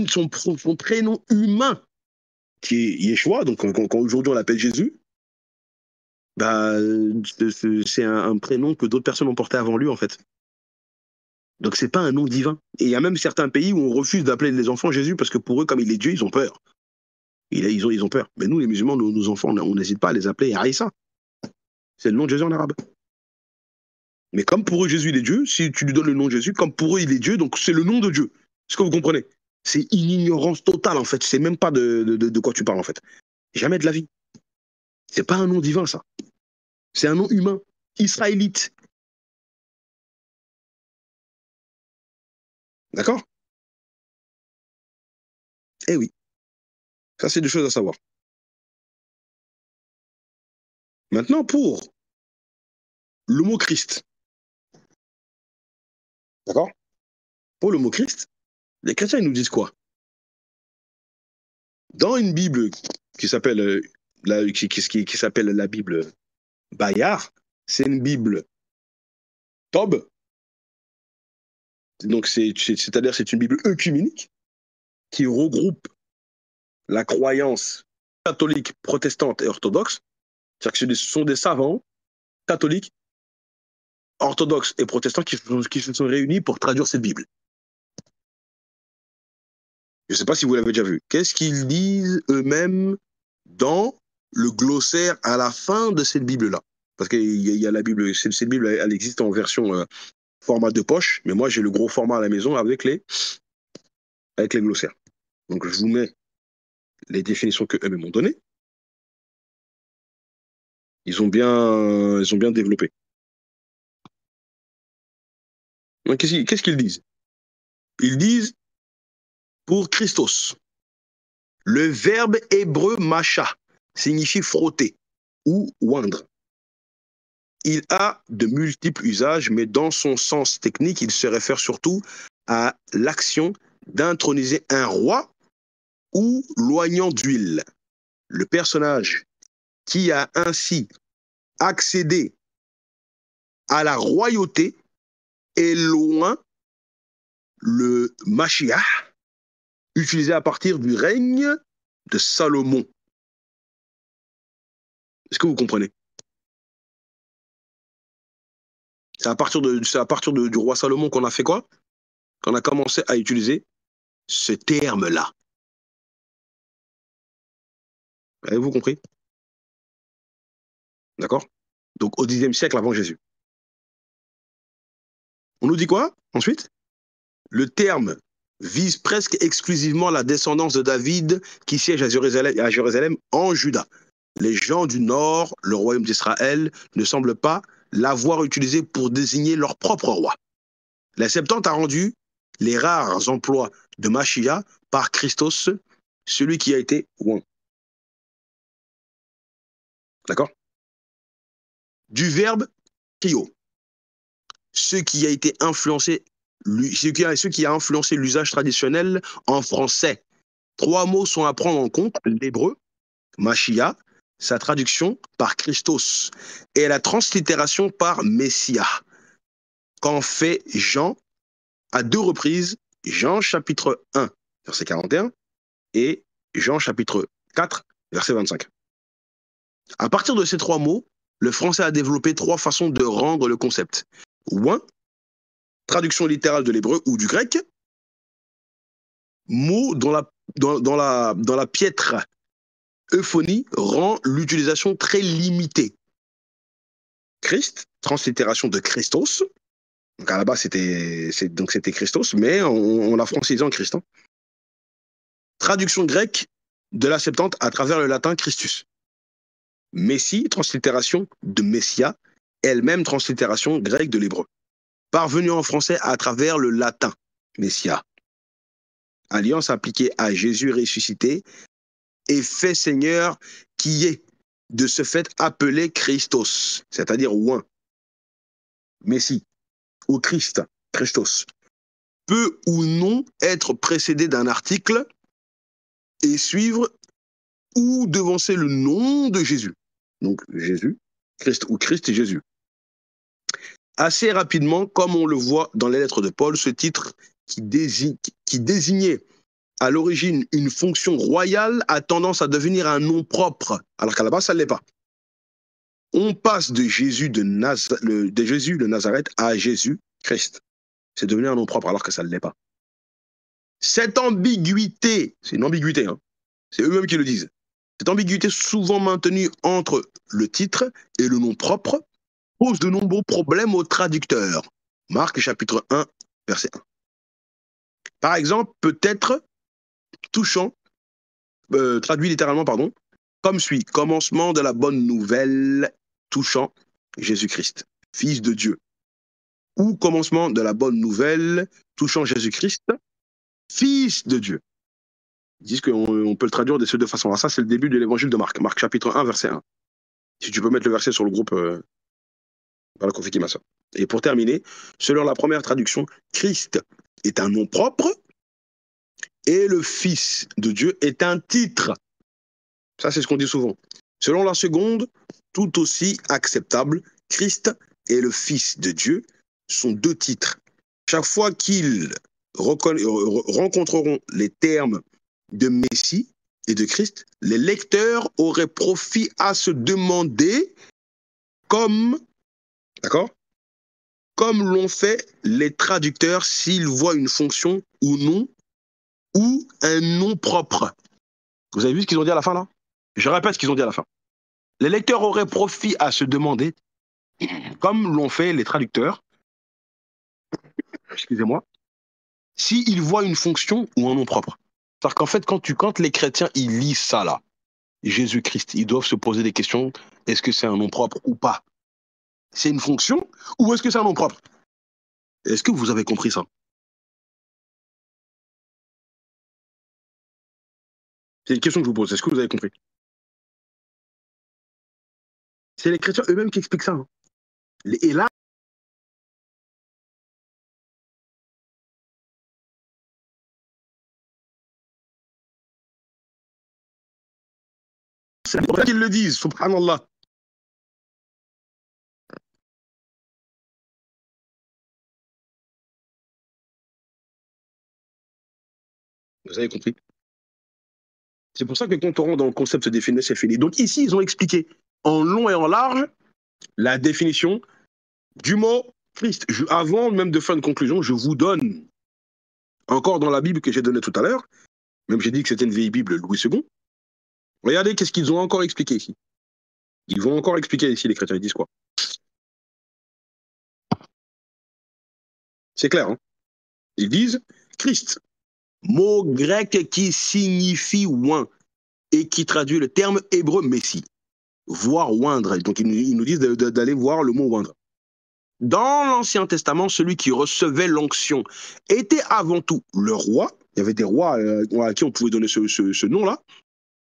son prénom humain, qui est Yeshua, donc quand aujourd'hui on l'appelle Jésus, c'est un prénom que d'autres personnes ont porté avant lui, en fait. Donc c'est pas un nom divin. Et il y a même certains pays où on refuse d'appeler les enfants Jésus parce que pour eux, comme il est Dieu, ils ont peur. Ils ont peur. Mais nous, les musulmans, nos enfants, on n'hésite pas à les appeler Aïssa. C'est le nom de Jésus en arabe. Mais comme pour eux, Jésus, il est Dieu, si tu lui donnes le nom de Jésus, comme pour eux, il est Dieu, donc c'est le nom de Dieu. Est-ce que vous comprenez? C'est une ignorance totale, en fait. Tu sais même pas de quoi tu parles, en fait. Jamais de la vie. C'est pas un nom divin, ça. C'est un nom humain, israélite. D'accord? Eh oui, ça, c'est des choses à savoir. Maintenant, pour le mot Christ. D'accord? Pour le mot Christ, les chrétiens, ils nous disent quoi? Dans une Bible qui s'appelle qui s'appelle la Bible Bayard, c'est une Bible Tob, donc c'est-à-dire c'est une Bible œcuménique qui regroupe la croyance catholique, protestante et orthodoxe. C'est-à-dire que ce sont des savants catholiques, orthodoxes et protestants qui se sont réunis pour traduire cette Bible. Je ne sais pas si vous l'avez déjà vu. Qu'est-ce qu'ils disent eux-mêmes dans le glossaire à la fin de cette Bible-là? Parce qu'il y a la Bible, cette Bible, elle existe en version format de poche, mais moi j'ai le gros format à la maison avec les glossaires. Donc je vous mets les définitions que eux-mêmes m'ont données. Ils ont bien développé. Donc, qu'est-ce qu'ils disent? Ils disent pour Christos, le verbe hébreu macha signifie frotter ou oindre. Il a de multiples usages, mais dans son sens technique, il se réfère surtout à l'action d'introniser un roi ou loignant d'huile. Le personnage qui a ainsi accédé à la royauté est loin le Mashiach, utilisé à partir du règne de Salomon. Est-ce que vous comprenez? C'est à partir du roi Salomon qu'on a fait quoi? Qu'on a commencé à utiliser ce terme-là. Avez-vous compris? D'accord? Donc au Xe siècle avant Jésus. On nous dit quoi ensuite? Le terme vise presque exclusivement la descendance de David qui siège à Jérusalem en Juda. Les gens du nord, le royaume d'Israël, ne semblent pas l'avoir utilisé pour désigner leur propre roi. La Septante a rendu les rares emplois de Machia par Christos, celui qui a été oint. D'accord? Du verbe kio, ce qui a influencé l'usage traditionnel en français. 3 mots sont à prendre en compte: l'hébreu, Machia, sa traduction par Christos, et la translittération par Messia, qu'en fait Jean à 2 reprises, Jean chapitre 1, verset 41, et Jean chapitre 4, verset 25. À partir de ces 3 mots, le français a développé 3 façons de rendre le concept. Oint, traduction littérale de l'hébreu ou du grec, mot dont la piètre euphonie rend l'utilisation très limitée. Christ, translittération de Christos. Donc à la base, c'était Christos, mais on l'a francisé en Christ. Traduction grecque de la Septante à travers le latin Christus. Messie, translittération de Messia, elle-même translittération grecque de l'hébreu. Parvenue en français à travers le latin, Messia. Alliance appliquée à Jésus ressuscité et fait Seigneur qui est de ce fait appelé Christos, c'est-à-dire oint, Messie, ou Christ, Christos, peut ou non être précédé d'un article et suivre ou devancer le nom de Jésus. Donc Jésus, Christ ou Christ et Jésus. Assez rapidement, comme on le voit dans les lettres de Paul, ce titre qui désignait à l'origine une fonction royale a tendance à devenir un nom propre, alors qu'à la base, ça ne l'est pas. On passe de Jésus de Nazareth à Jésus Christ. C'est devenu un nom propre, alors que ça ne l'est pas. Cette ambiguïté, c'est une ambiguïté, hein, c'est eux-mêmes qui le disent, cette ambiguïté souvent maintenue entre le titre et le nom propre pose de nombreux problèmes aux traducteurs. Marc chapitre 1, verset 1. Par exemple, peut-être touchant, traduit littéralement, pardon, comme suit. Commencement de la bonne nouvelle touchant Jésus-Christ, Fils de Dieu. Ou commencement de la bonne nouvelle touchant Jésus-Christ, Fils de Dieu. Ils disent qu'on peut le traduire de ces deux façons. Alors ça, c'est le début de l'évangile de Marc. Marc chapitre 1, verset 1. Si tu peux mettre le verset sur le groupe, voilà, Kofi ma soeur. Et pour terminer, selon la première traduction, Christ est un nom propre et le Fils de Dieu est un titre. Ça, c'est ce qu'on dit souvent. Selon la seconde, tout aussi acceptable, Christ et le Fils de Dieu sont deux titres. Chaque fois qu'ils rencontreront les termes de Messie et de Christ, les lecteurs auraient profit à se demander d'accord, comme l'ont fait les traducteurs s'ils voient une fonction ou non, ou un nom propre. Vous avez vu ce qu'ils ont dit à la fin, là? Je répète ce qu'ils ont dit à la fin. Les lecteurs auraient profit à se demander, comme l'ont fait les traducteurs, excusez-moi, s'ils voient une fonction ou un nom propre. C'est-à-dire qu'en fait, quand les chrétiens ils lisent ça là, Jésus-Christ, ils doivent se poser des questions. Est-ce que c'est un nom propre ou pas? C'est une fonction ou est-ce que c'est un nom propre? Est-ce que vous avez compris ça? C'est une question que je vous pose. Est-ce que vous avez compris? C'est les chrétiens eux-mêmes qui expliquent ça. Hein. Et là, c'est pour ça qu'ils le disent, subhanallah. Vous avez compris? C'est pour ça que quand on rentre dans le concept de définir, c'est fini. Donc ici, ils ont expliqué en long et en large la définition du mot Christ. Avant même de faire une conclusion, je vous donne, encore dans la Bible que j'ai donnée tout à l'heure, même j'ai dit que c'était une vieille Bible Louis II, regardez qu'est-ce qu'ils ont encore expliqué ici. Ils vont encore expliquer ici, les chrétiens, ils disent quoi? C'est clair, hein? Ils disent Christ, mot grec qui signifie oint et qui traduit le terme hébreu Messie, voir oindre. Donc ils nous disent d'aller voir le mot oindre. Dans l'Ancien Testament, celui qui recevait l'onction était avant tout le roi. Il y avait des rois à qui on pouvait donner ce nom-là.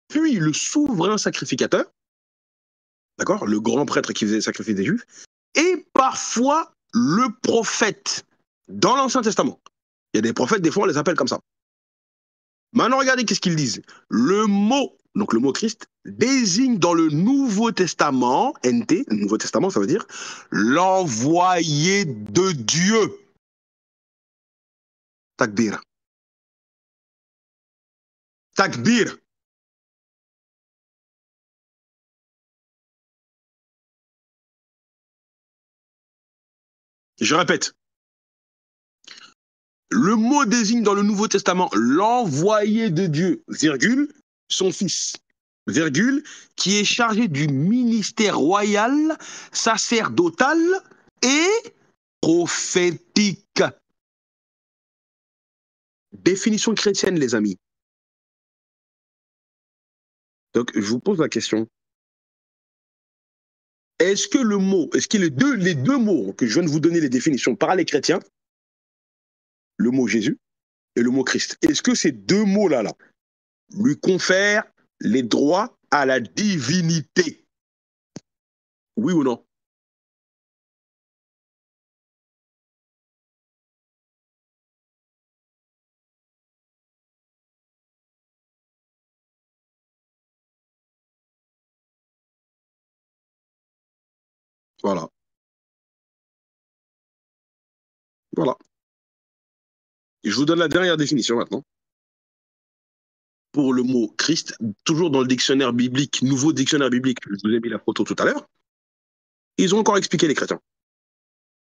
Puis le souverain sacrificateur, d'accord, le grand prêtre qui faisait sacrifier des Juifs, et parfois le prophète dans l'Ancien Testament. Il y a des prophètes, des fois on les appelle comme ça. Maintenant, regardez qu'est-ce qu'ils disent. Le mot, donc le mot Christ, désigne dans le Nouveau Testament, NT, le Nouveau Testament, ça veut dire l'envoyé de Dieu. Takbir. Takbir. Je répète. Le mot désigne dans le Nouveau Testament l'envoyé de Dieu, virgule, son fils, virgule, qui est chargé du ministère royal, sacerdotal et prophétique. Définition chrétienne, les amis. Donc, je vous pose la question. Est-ce que le mot, est-ce que les deux mots que je viens de vous donner les définitions par les chrétiens, le mot Jésus et le mot Christ, est-ce que ces deux mots-là lui confèrent les droits à la divinité? Oui ou non? Voilà. Voilà. Et je vous donne la dernière définition maintenant. Pour le mot Christ, toujours dans le dictionnaire biblique, nouveau dictionnaire biblique, je vous ai mis la photo tout à l'heure, ils ont encore expliqué les chrétiens.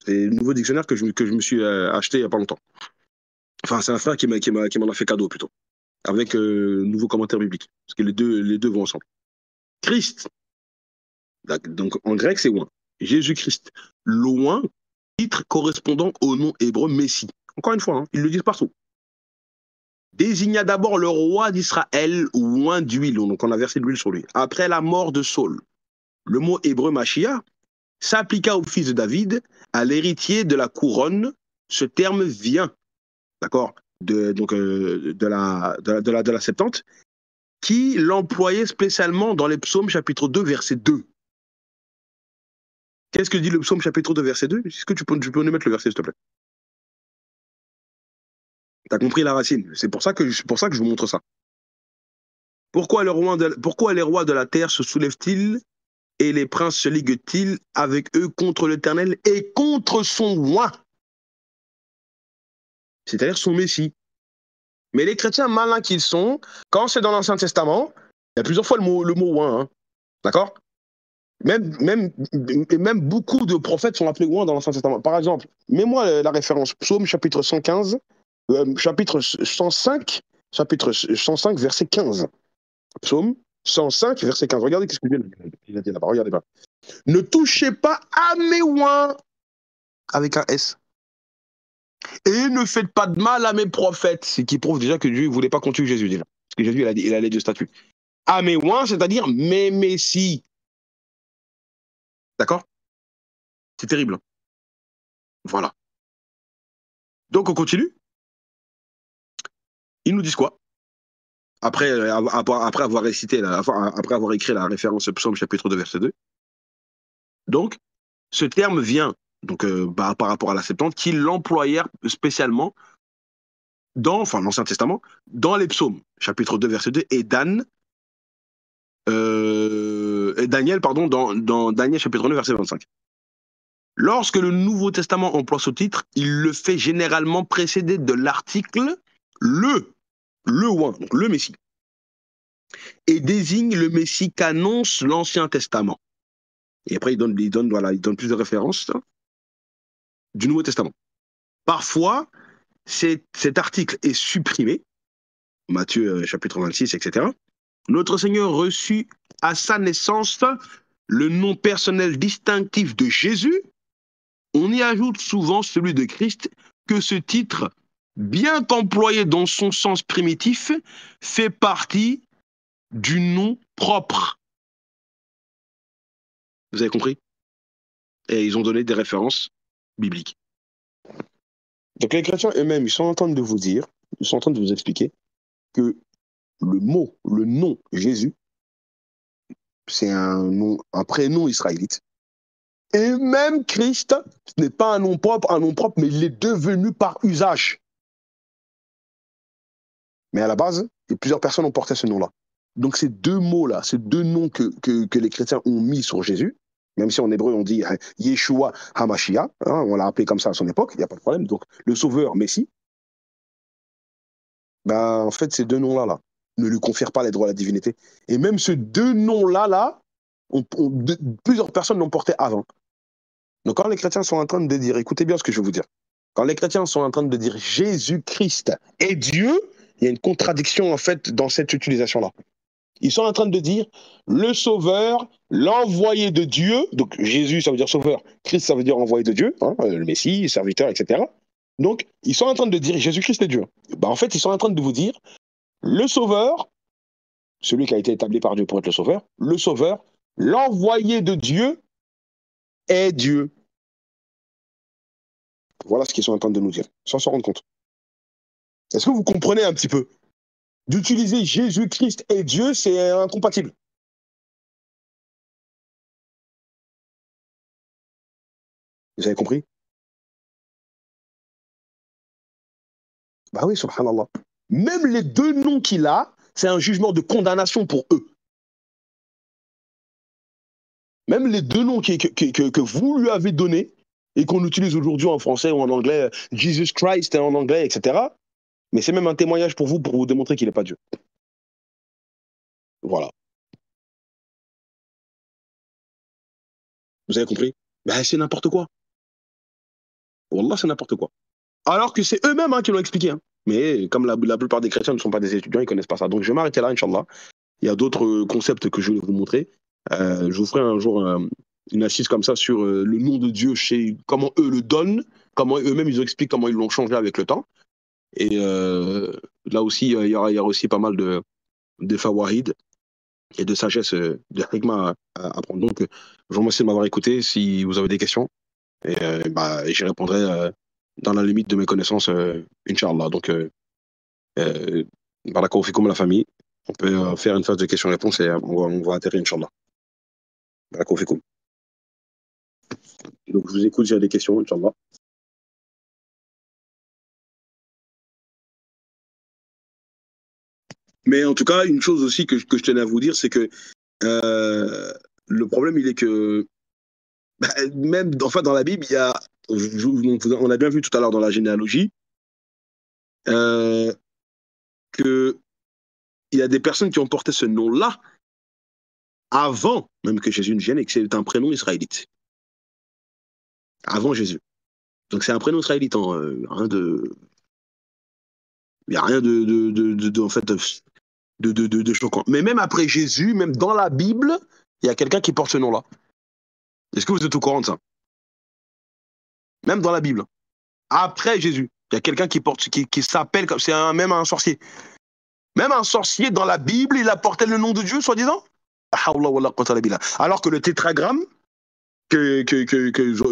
C'est le nouveau dictionnaire que je me suis acheté il n'y a pas longtemps. Enfin, c'est un frère qui m'en a fait cadeau plutôt, avec nouveau commentaire biblique, parce que les deux vont ensemble. Christ, donc en grec c'est oint. Jésus-Christ, loin, titre correspondant au nom hébreu Messie. Encore une fois, hein, ils le disent partout. désigna d'abord le roi d'Israël oint d'huile. Donc on a versé de l'huile sur lui. Après la mort de Saul, le mot hébreu Mashiach s'appliqua au fils de David, à l'héritier de la couronne. Ce terme vient, d'accord, de la Septante, qui l'employait spécialement dans les psaumes chapitre 2, verset 2. Qu'est-ce que dit le psaume chapitre 2, verset 2? Est-ce que tu peux nous mettre le verset, s'il te plaît? Tu as compris la racine. C'est pour ça que je vous montre ça. Pourquoi les rois de la terre se soulèvent-ils et les princes se liguent-ils avec eux contre l'Éternel et contre son oint, c'est-à-dire son Messie? Mais les chrétiens malins qu'ils sont, quand c'est dans l'Ancien Testament, il y a plusieurs fois le mot oint, hein, d'accord? Même beaucoup de prophètes sont appelés oint dans l'Ancien Testament. Par exemple, mets-moi la référence Psaume chapitre 115, chapitre 105, verset 15. Psaume 105, verset 15. Regardez ce qu'il a dit là-bas. Regardez pas. Ne touchez pas à mes oints, avec un S. Et ne faites pas de mal à mes prophètes. Ce qui prouve déjà que Dieu ne voulait pas qu'on tue Jésus déjà. Parce que Jésus, il a les deux statuts. À mes oints, c'est-à-dire mes messies. D'accord? C'est terrible. Voilà. Donc on continue. Ils nous disent quoi? Après avoir récité, après avoir écrit la référence Psaume chapitre 2, verset 2. Donc, ce terme vient donc, par rapport à la Septante, qu'ils l'employèrent spécialement dans l'Ancien Testament, dans les psaumes, chapitre 2, verset 2, et Daniel, dans Daniel, chapitre 9, verset 25. Lorsque le Nouveau Testament emploie ce titre, il le fait généralement précédé de l'article le oint, donc le Messie, et désigne le Messie qu'annonce l'Ancien Testament. Et après, il donne plus de références du Nouveau Testament. Parfois, cet article est supprimé, Matthieu chapitre 26, etc. Notre Seigneur reçut à sa naissance le nom personnel distinctif de Jésus. On y ajoute souvent celui de Christ, que ce titre, bien qu'employé dans son sens primitif, fait partie du nom propre. Vous avez compris? Et ils ont donné des références bibliques. Donc les chrétiens eux-mêmes, ils sont en train de vous dire, ils sont en train de vous expliquer que le nom Jésus, c'est un prénom israélite. Et même Christ, ce n'est pas un nom propre, mais il est devenu par usage. Mais à la base, plusieurs personnes ont porté ce nom-là. Donc ces deux mots-là, ces deux noms que les chrétiens ont mis sur Jésus, même si en hébreu on dit Yeshua HaMashiach, hein, on l'a appelé comme ça à son époque, il n'y a pas de problème, donc le sauveur Messie, ben, en fait ces deux noms-là ne lui confèrent pas les droits à la divinité. Et même ces deux noms-là, plusieurs personnes l'ont porté avant. Donc quand les chrétiens sont en train de dire, écoutez bien ce que je vais vous dire, quand les chrétiens sont en train de dire Jésus-Christ est Dieu, il y a une contradiction en fait dans cette utilisation-là. Ils sont en train de dire le sauveur, l'envoyé de Dieu, donc Jésus ça veut dire sauveur, Christ ça veut dire envoyé de Dieu, hein, le Messie, serviteur, etc. Donc ils sont en train de dire Jésus-Christ est Dieu. Ben, en fait ils sont en train de vous dire le sauveur, celui qui a été établi par Dieu pour être le sauveur, l'envoyé de Dieu est Dieu. Voilà ce qu'ils sont en train de nous dire, sans s'en rendre compte. Est-ce que vous comprenez un petit peu? D'utiliser Jésus-Christ et Dieu, c'est incompatible. Vous avez compris? Bah oui, subhanallah. Même les deux noms qu'il a, c'est un jugement de condamnation pour eux. Même les deux noms que vous lui avez donnés et qu'on utilise aujourd'hui en français ou en anglais, Jesus Christ en anglais, etc. Mais c'est même un témoignage pour vous démontrer qu'il n'est pas Dieu. Voilà. Vous avez compris? Ben, c'est n'importe quoi. Wallah, c'est n'importe quoi. Alors que c'est eux-mêmes qui l'ont expliqué. Hein. Mais comme la plupart des chrétiens ne sont pas des étudiants, ils ne connaissent pas ça. Donc je vais m'arrêter là, Inch'Allah. Il y a d'autres concepts que je vais vous montrer. Je vous ferai un jour une assise comme ça sur le nom de Dieu, comment eux le donnent, comment eux-mêmes ils expliquent comment ils l'ont changé avec le temps. Et là aussi, il y aura aussi pas mal de fawaïd et de sagesse, de hikmah à prendre. Donc, je vous remercie de m'avoir écouté. Si vous avez des questions, et, j'y répondrai dans la limite de mes connaissances, Inch'Allah. Donc, barakallahu fikoum la famille. On peut faire une phase de questions-réponses et on va atterrir, Inch'Allah. Barakallahu fikoum. Donc, je vous écoute, j'ai des questions, Inch'Allah. Mais en tout cas, une chose aussi que je tenais à vous dire, c'est que le problème, il est que même enfin, dans la Bible, il y a, on a bien vu tout à l'heure dans la généalogie, que il y a des personnes qui ont porté ce nom-là avant même que Jésus ne vienne et que c'est un prénom israélite. Avant Jésus. Donc c'est un prénom israélite. Rien de, il n'y a rien en fait, de choquant. Mais même après Jésus, même dans la Bible, il y a quelqu'un qui porte ce nom-là. Est-ce que vous êtes au courant de ça? Même dans la Bible. Après Jésus, il y a quelqu'un qui s'appelle comme même un sorcier. Même un sorcier dans la Bible, il a porté le nom de Dieu, soi-disant. Alors que le tétragramme que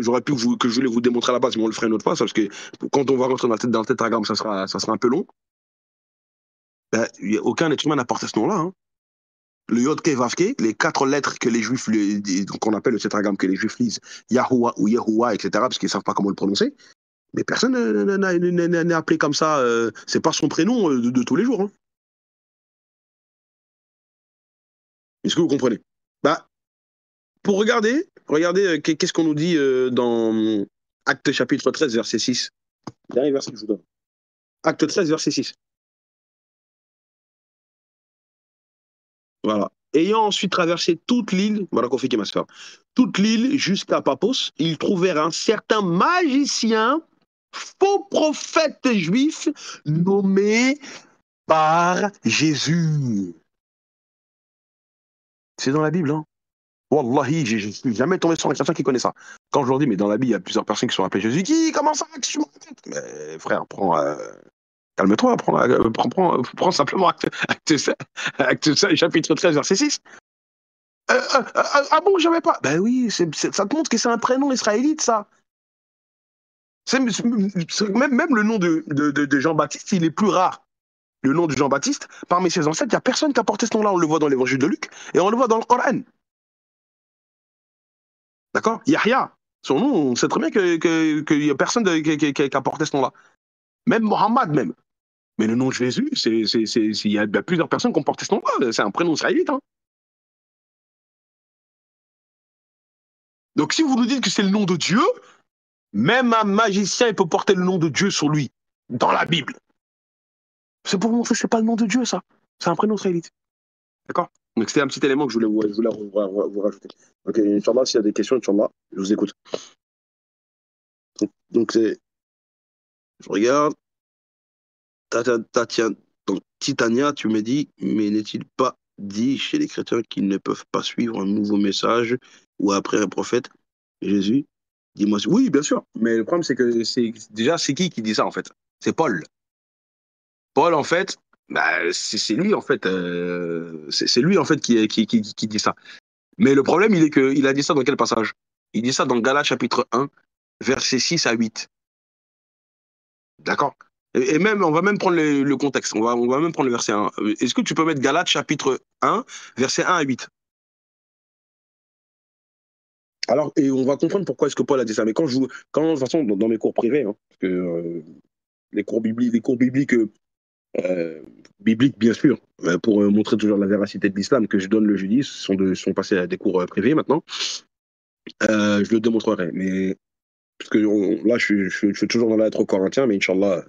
j'aurais pu que je voulais vous démontrer à la base, mais on le ferait une autre fois, parce que quand on va rentrer dans le tétragramme, ça sera un peu long. Ben, aucun être humain n'a porté ce nom-là. Hein. Le Yod Kei Vav Kei, les 4 lettres que les Juifs, qu'on appelle le tétragramme, que les Juifs lisent, Yahuwah ou Yehoua, etc., parce qu'ils ne savent pas comment le prononcer. Mais personne n'est appelé comme ça. C'est pas son prénom de tous les jours. Hein. Est-ce que vous comprenez? Bah, pour regardez qu'est-ce qu'on nous dit dans Acte chapitre 13, verset 6. Dernier verset que je vous donne. Acte 13, verset 6. Voilà. Ayant ensuite traversé toute l'île, voilà qu'on fait toute l'île jusqu'à Paphos, ils trouvèrent un certain magicien, faux prophète juif, nommé par Jésus. C'est dans la Bible, hein. Wallahi, je ne suis jamais tombé sur un chrétien qui connaît ça. Quand je leur dis, mais dans la Bible, il y a plusieurs personnes qui sont appelées Jésus, qui commencent à actionner. Mais frère, calme-toi, prends simplement acte 5, chapitre 13, verset 6. Ah bon, j'avais pas. Ben oui, ça te montre que c'est un prénom israélite, ça. Même le nom de Jean-Baptiste, il est plus rare. Le nom de Jean-Baptiste, parmi ses ancêtres, il n'y a personne qui a porté ce nom-là. On le voit dans l'évangile de Luc et on le voit dans le Coran. D'accord? Yahya, son nom, on sait très bien qu'il n'y a personne qui a porté ce nom-là. Même Mohammed, même. Mais le nom de Jésus, il y a plusieurs personnes qui ont porté ce nom-là. C'est un prénom israélite. Hein. Donc si vous nous dites que c'est le nom de Dieu, même un magicien, il peut porter le nom de Dieu sur lui, dans la Bible. C'est pour vous montrer que ce n'est pas le nom de Dieu, ça. C'est un prénom israélite. D'accord? Donc c'était un petit élément que je voulais vous rajouter. Ok, Inch'Allah, s'il y a des questions, Inch'Allah, je vous écoute. Donc je regarde. Donc Titania, tu me dis, mais n'est-il pas dit chez les chrétiens qu'ils ne peuvent pas suivre un nouveau message ou après un prophète, Jésus? Dis-moi. Oui, bien sûr. Mais le problème, c'est que c'est qui dit ça, en fait? C'est Paul. Paul, en fait, c'est lui, en fait, c'est lui, en fait, qui dit ça. Mais le problème, il est qu'il a dit ça dans quel passage? Il dit ça dans Galates chapitre 1, versets 6 à 8. D'accord? Et même, on va même prendre le contexte. On va même prendre le verset 1. Est-ce que tu peux mettre Galates chapitre 1, versets 1 à 8? Alors, et on va comprendre pourquoi est-ce que Paul a dit ça. Mais de toute façon, dans mes cours privés, hein, parce que les cours bibliques, bibliques, bien sûr, pour montrer toujours la véracité de l'islam que je donne le jeudi, sont passés à des cours privés maintenant. Je le démontrerai. Mais parce que là, je suis toujours dans la lettre aux Corinthiens, mais Inch'Allah,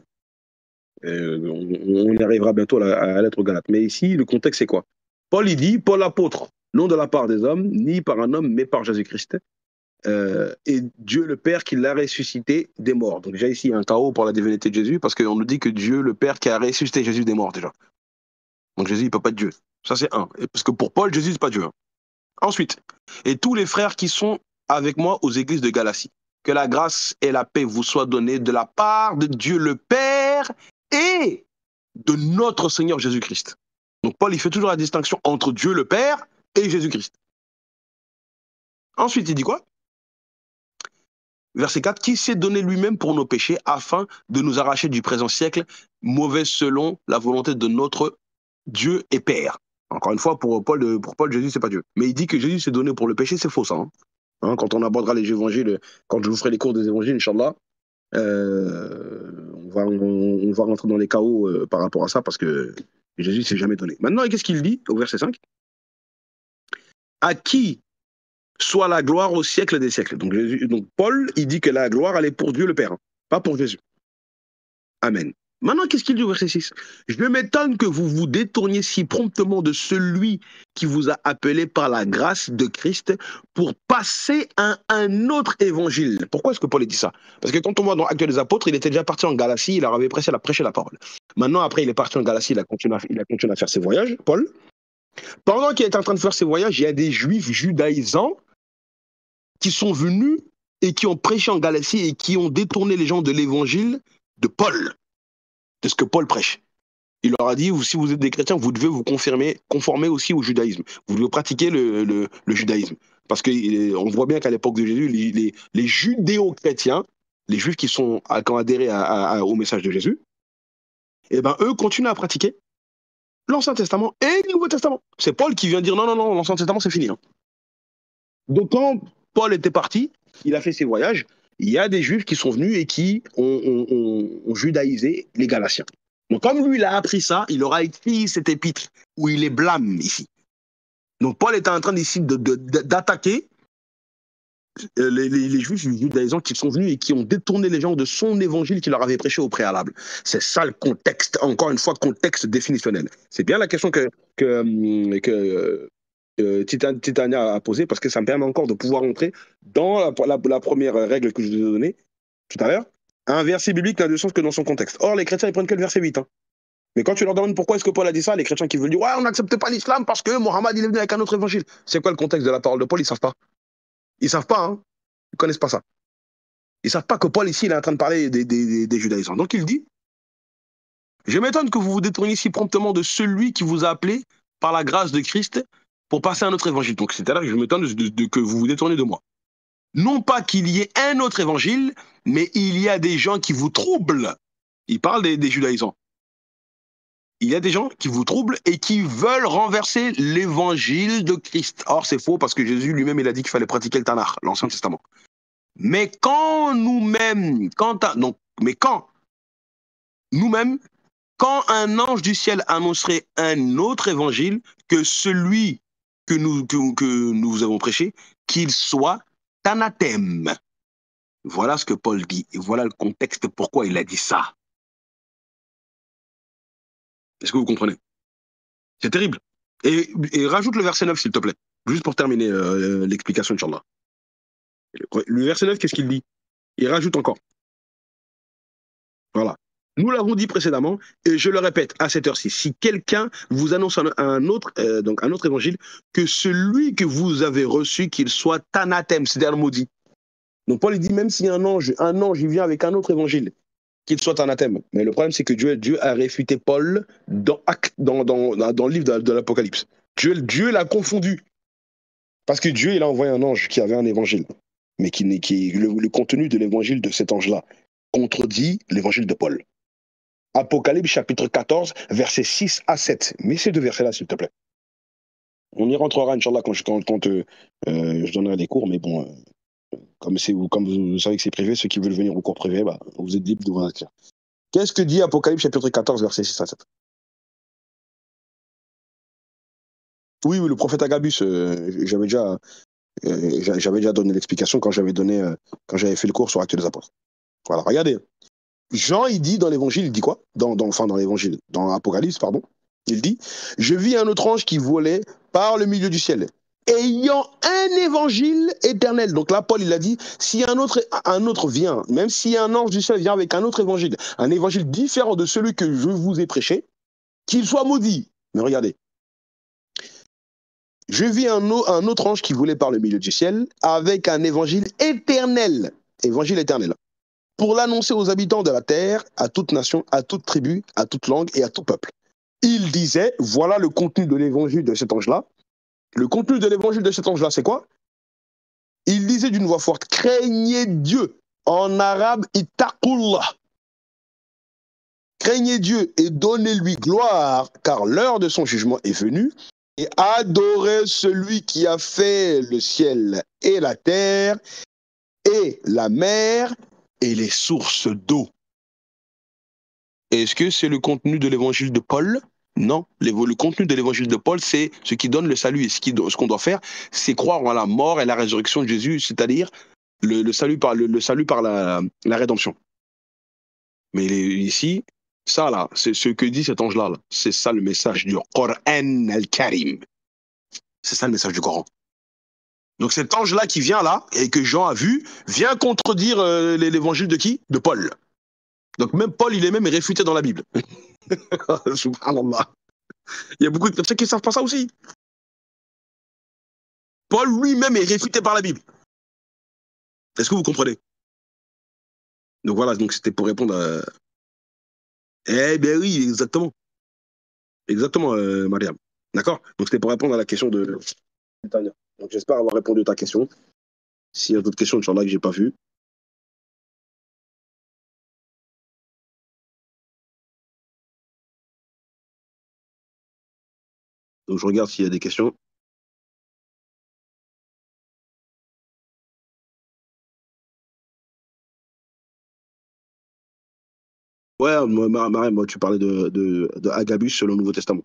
on y arrivera bientôt à la lettre aux Galates. Mais ici, le contexte, c'est quoi? Paul, il dit, Paul apôtre, non de la part des hommes, ni par un homme, mais par Jésus-Christ. Et Dieu le Père qui l'a ressuscité des morts. Donc déjà ici, il y a un chaos pour la divinité de Jésus, parce qu'on nous dit que Dieu le Père qui a ressuscité Jésus des morts déjà. Donc Jésus, il ne peut pas être Dieu. Ça, c'est un. Parce que pour Paul, Jésus, c'est pas Dieu. Hein. Ensuite, et tous les frères qui sont avec moi aux églises de Galatie, que la grâce et la paix vous soient données de la part de Dieu le Père et de notre Seigneur Jésus-Christ. Donc Paul, il fait toujours la distinction entre Dieu le Père et Jésus-Christ. Ensuite, il dit quoi? Verset 4, qui s'est donné lui-même pour nos péchés afin de nous arracher du présent siècle, mauvais selon la volonté de notre Dieu et Père. Encore une fois, pour Paul, Jésus, c'est pas Dieu. Mais il dit que Jésus s'est donné pour le péché, c'est faux ça. Quand on abordera les évangiles, quand je vous ferai les cours des évangiles, Inch'Allah, on va rentrer dans les chaos par rapport à ça, parce que Jésus s'est jamais donné. Maintenant, qu'est-ce qu'il dit au verset 5? À qui soit la gloire au siècle des siècles. Donc Paul, il dit que la gloire, elle est pour Dieu le Père, pas pour Jésus. Amen. Maintenant, qu'est-ce qu'il dit au verset 6? Je m'étonne que vous vous détourniez si promptement de celui qui vous a appelé par la grâce de Christ pour passer à un autre évangile. Pourquoi est-ce que Paul dit ça? Parce que quand on voit dans Actes des Apôtres, il était déjà parti en Galatie, il avait prêché la parole. Maintenant, après, il est parti en Galatie, il a continué à faire ses voyages, Paul. Pendant qu'il est en train de faire ses voyages, il y a des Juifs judaïsants qui sont venus et qui ont prêché en Galatie et qui ont détourné les gens de l'évangile de Paul, de ce que Paul prêche. Il leur a dit, si vous êtes des chrétiens, vous devez vous conformer aussi au judaïsme. Vous devez pratiquer le judaïsme. Parce qu'on voit bien qu'à l'époque de Jésus, les judéo-chrétiens, les juifs qui ont adhéré au message de Jésus, eh ben, eux continuent à pratiquer l'Ancien Testament et le Nouveau Testament. C'est Paul qui vient dire non, l'Ancien Testament, c'est fini. Donc quand Paul était parti, il a fait ses voyages, il y a des Juifs qui sont venus et qui ont judaïsé les Galatiens. Donc comme lui, il a appris ça, il aura écrit cet épître où il les blâme ici. Donc Paul était en train ici d'attaquer les Juifs judaïsants qui sont venus et qui ont détourné les gens de son évangile qu'il leur avait prêché au préalable. C'est ça le contexte, encore une fois, contexte définitionnel. C'est bien la question que Titania a posé, parce que ça me permet encore de pouvoir entrer dans la première règle que je vous ai donnée tout à l'heure. Un verset biblique n'a de sens que dans son contexte. Or, les chrétiens, ils prennent que le verset 8. Mais quand tu leur demandes pourquoi est-ce que Paul a dit ça, les chrétiens qui veulent dire ouais, on n'accepte pas l'islam parce que Mohammed il est venu avec un autre évangile. C'est quoi le contexte de la parole de Paul? Ils savent pas. Ils savent pas, Ils connaissent pas ça. Ils savent pas que Paul ici, il est en train de parler des judaïsants. Donc il dit, je m'étonne que vous vous détourniez si promptement de celui qui vous a appelé par la grâce de Christ pour passer à un autre évangile. Donc c'est-à-dire que je m'étonne que vous vous détournez de moi. Non pas qu'il y ait un autre évangile, mais il y a des gens qui vous troublent. Il parle des judaïsants. Il y a des gens qui vous troublent et qui veulent renverser l'évangile de Christ. Or, c'est faux parce que Jésus lui-même, il a dit qu'il fallait pratiquer le Tanakh, l'Ancien Testament. Mais quand nous-mêmes, quand un ange du ciel annoncerait un autre évangile que celui que nous avons prêché, qu'il soit anathème. Voilà ce que Paul dit. Et voilà le contexte pourquoi il a dit ça. Est-ce que vous comprenez? C'est terrible. Et rajoute le verset 9, s'il te plaît. Juste pour terminer l'explication, Inch'Allah. Le verset 9, qu'est-ce qu'il dit? Il rajoute encore. Voilà. Nous l'avons dit précédemment, et je le répète à cette heure-ci, si quelqu'un vous annonce un autre évangile, que celui que vous avez reçu, qu'il soit anathème, c'est-à-dire maudit. Donc Paul il dit, même si un ange il vient avec un autre évangile, qu'il soit anathème. Mais le problème, c'est que Dieu a réfuté Paul dans le livre de l'Apocalypse. Dieu l'a confondu. Parce que Dieu, il a envoyé un ange qui avait un évangile. Mais le contenu de l'évangile de cet ange-là contredit l'évangile de Paul. Apocalypse chapitre 14, versets 6 à 7. Mets ces deux versets-là, s'il te plaît. On y rentrera, Inch'Allah, quand je donnerai des cours, mais bon, comme vous savez que c'est privé, ceux qui veulent venir au cours privé, vous êtes libres de vous inscrire. Qu'est-ce que dit Apocalypse chapitre 14, versets 6 à 7? Oui, le prophète Agabus, j'avais déjà donné l'explication quand j'avais fait le cours sur Actes des Apôtres. Voilà, regardez. Jean, il dit dans l'évangile, il dit quoi? Dans l'évangile, dans Apocalypse, pardon. Il dit, je vis un autre ange qui volait par le milieu du ciel, ayant un évangile éternel. Donc là, Paul, il a dit, si un autre vient, même si un ange du ciel vient avec un autre évangile, un évangile différent de celui que je vous ai prêché, qu'il soit maudit. Mais regardez. Je vis un autre ange qui volait par le milieu du ciel avec un évangile éternel. Évangile éternel. pour l'annoncer aux habitants de la terre, à toute nation, à toute tribu, à toute langue et à tout peuple. Il disait, voilà le contenu de l'évangile de cet ange-là. Le contenu de l'évangile de cet ange-là, c'est quoi? Il disait d'une voix forte, craignez Dieu. En arabe, ittaqullah. Craignez Dieu et donnez-lui gloire, car l'heure de son jugement est venue. Et adorez celui qui a fait le ciel et la terre, et la mer, et les sources d'eau. Est-ce que c'est le contenu de l'évangile de Paul? Non. Le contenu de l'évangile de Paul, c'est ce qui donne le salut. Et ce qu'on doit faire, c'est croire en la mort et la résurrection de Jésus, c'est-à-dire le salut par la rédemption. Mais ici, ça là, c'est ce que dit cet ange-là. Là. C'est ça le message du Coran al-Karim. C'est ça le message du Coran. Donc cet ange-là qui vient là, et que Jean a vu, vient contredire l'évangile de qui? De Paul. Donc même Paul, il est même réfuté dans la Bible. Subhanallah. Il y a beaucoup de personnes qui ne savent pas ça aussi. Paul lui-même est réfuté par la Bible. Est-ce que vous comprenez? Donc voilà, donc c'était pour répondre à... Eh bien oui, exactement. Exactement, Mariam. D'accord? Donc c'était pour répondre à la question de Tania. Donc j'espère avoir répondu à ta question. S'il y a d'autres questions, Inch'Allah, que je n'ai pas vues. Donc je regarde s'il y a des questions. Ouais, Mariam, moi, tu parlais de Agabus selon le Nouveau Testament.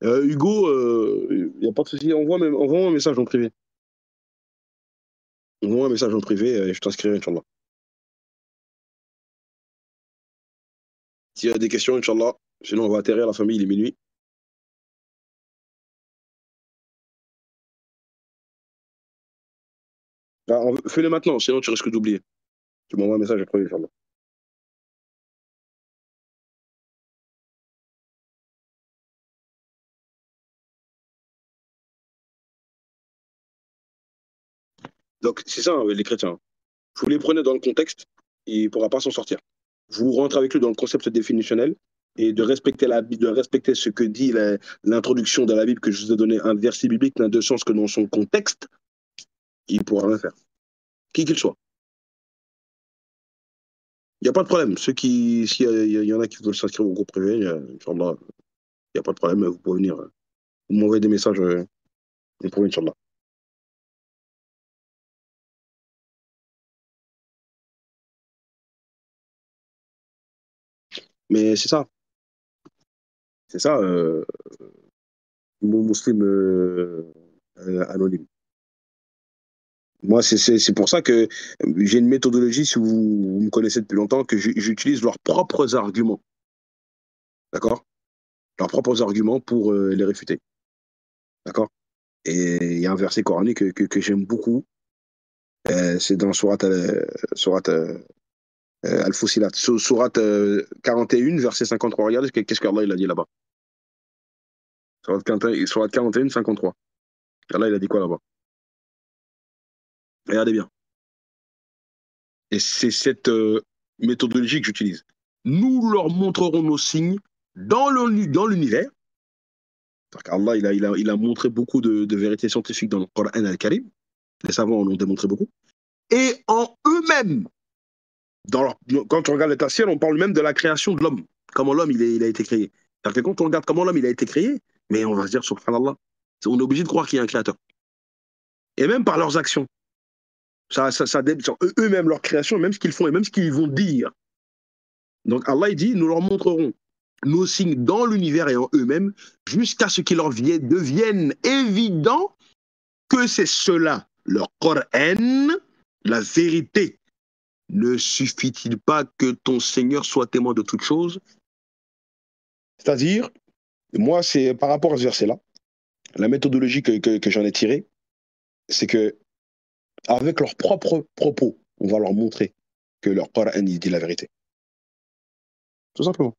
Hugo, il n'y a pas de souci. Envoie-moi un message en privé. Envoie-moi un message en privé et je t'inscrirai, Inch'Allah. S'il y a des questions, Inch'Allah. Sinon, on va atterrir, la famille, il est minuit. Ah, fais-le maintenant, sinon tu risques d'oublier. Tu m'envoies un message après, Inch'Allah. Donc, c'est ça, hein, les chrétiens. Vous les prenez dans le contexte, il ne pourra pas s'en sortir. Vous rentrez avec lui dans le concept définitionnel et de respecter la Bible, de respecter ce que dit l'introduction de la Bible, que je vous ai donné un verset biblique n'a de sens que dans son contexte, il ne pourra rien faire. Qui qu'il soit. Il n'y a pas de problème. S'il y en a qui veulent s'inscrire au groupe privé, Inch'Allah, il n'y a pas de problème, vous pouvez venir. Vous m'envoyez des messages, vous pouvez, Inch'Allah. Mais c'est ça. C'est ça, mon musulman anonyme. Moi, c'est pour ça que j'ai une méthodologie, si vous me connaissez depuis longtemps, que j'utilise leurs propres arguments. D'accord? Leurs propres arguments pour les réfuter. D'accord? Et il y a un verset coranique que j'aime beaucoup. C'est dans Al-Fusilat. Surat 41, verset 53. Regardez qu'est-ce qu'Allah il a dit là-bas. Surat 41, 53. Allah il a dit quoi là-bas? Regardez bien. Et c'est cette méthodologie que j'utilise. Nous leur montrerons nos signes dans l'univers. Allah, il a montré beaucoup de vérités scientifiques dans le Coran al-Karim. Les savants en ont démontré beaucoup. Et en eux-mêmes, quand on regarde l'état ciel, on parle même de la création de l'homme. Comment l'homme il a été créé. C'est-à-dire que quand on regarde comment l'homme il a été créé, mais on va se dire, subhanallah, on est obligé de croire qu'il y a un créateur. Et même par leurs actions. Eux-mêmes, leur création, même ce qu'ils font et même ce qu'ils vont dire. Donc Allah il dit, nous leur montrerons nos signes dans l'univers et en eux-mêmes, jusqu'à ce qu'il leur devienne évident que c'est cela, leur Coran, la vérité. Ne suffit-il pas que ton Seigneur soit témoin de toutes choses? C'est-à-dire, moi, c'est par rapport à ce verset-là, la méthodologie que j'en ai tirée, c'est que avec leurs propres propos, on va leur montrer que leur Coran il dit la vérité. Tout simplement.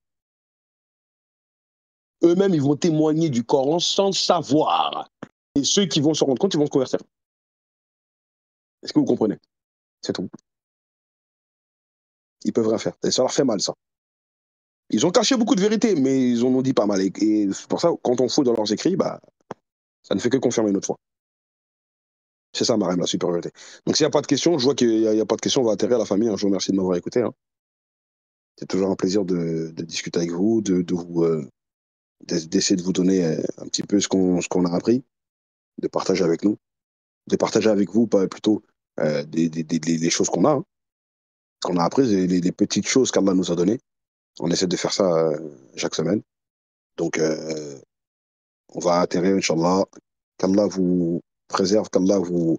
Eux-mêmes, ils vont témoigner du Coran sans savoir. Et ceux qui vont se rendre compte, ils vont se convertir. Est-ce que vous comprenez? C'est tout. Ils peuvent rien faire. Et ça leur fait mal, ça. Ils ont caché beaucoup de vérités, mais ils en ont dit pas mal. Et c'est pour ça, quand on fouille dans leurs écrits, bah, ça ne fait que confirmer notre foi. C'est ça, Marème, la supériorité. Donc, s'il n'y a pas de questions, je vois qu'il n'y a pas de questions, on va atterrir à la famille. Je vous remercie de m'avoir écouté. Hein. C'est toujours un plaisir de discuter avec vous, d'essayer de vous donner un petit peu ce qu'on a appris, de partager avec nous, de partager avec vous, pas plutôt les choses qu'on a, hein, qu'on a apprises, les petites choses qu'Allah nous a données. On essaie de faire ça chaque semaine. Donc, on va atterrir, Inch'Allah. Qu'Allah vous préserve, qu'Allah vous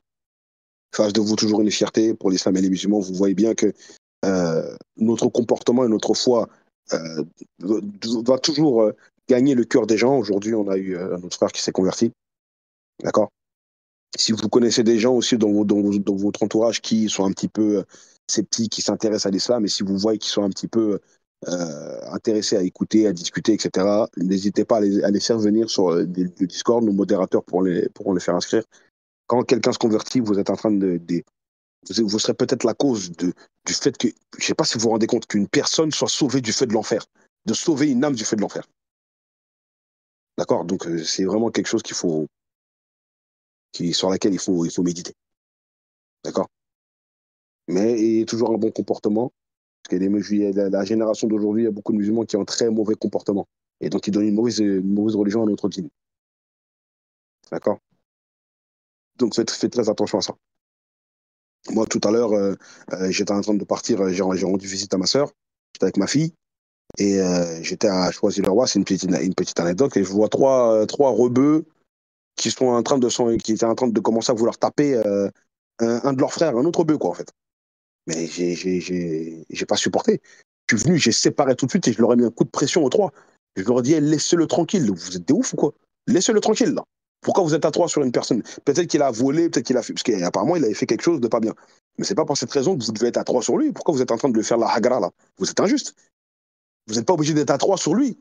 fasse de vous toujours une fierté pour l'islam et les musulmans. Vous voyez bien que notre comportement et notre foi doit toujours gagner le cœur des gens. Aujourd'hui, on a eu notre frère qui s'est converti. D'accord? Si vous connaissez des gens aussi dans votre entourage qui sont un petit peu sceptiques, qui s'intéressent à l'islam, et si vous voyez qu'ils sont un petit peu intéressés à écouter, à discuter, etc., n'hésitez pas à les faire venir sur le Discord. Nos modérateurs pourront les faire inscrire. Quand quelqu'un se convertit, vous êtes en train vous serez peut-être la cause du fait que, je ne sais pas si vous vous rendez compte, qu'une personne soit sauvée du feu de l'enfer, de sauver une âme du feu de l'enfer. D'accord? Donc, c'est vraiment quelque chose sur laquelle il faut méditer. D'accord? Mais il y a toujours un bon comportement. Parce que la génération d'aujourd'hui, il y a beaucoup de musulmans qui ont un très mauvais comportement. Et donc, ils donnent une mauvaise religion à notre dîme. D'accord? Donc, faites très attention à ça. Moi, tout à l'heure, j'étais en train de partir, j'ai rendu visite à ma sœur, j'étais avec ma fille, et j'étais à Choisy-le-Roi, c'est une petite anecdote, et je vois trois rebeux qui étaient en train de commencer à vouloir taper un de leurs frères, un autre rebeu, quoi, en fait. Mais j'ai pas supporté. Je suis venu, j'ai séparé tout de suite et je leur ai mis un coup de pression aux trois. Je leur ai dit, hey, laissez-le tranquille. Vous êtes des ouf ou quoi? Laissez-le tranquille, là. Pourquoi vous êtes à trois sur une personne? Peut-être qu'il a volé, peut-être qu'il a fait. Parce qu'apparemment, il avait fait quelque chose de pas bien. Mais c'est pas pour cette raison que vous devez être à trois sur lui. Pourquoi vous êtes en train de le faire la hagra, là? Vous êtes injuste. Vous n'êtes pas obligé d'être à trois sur lui.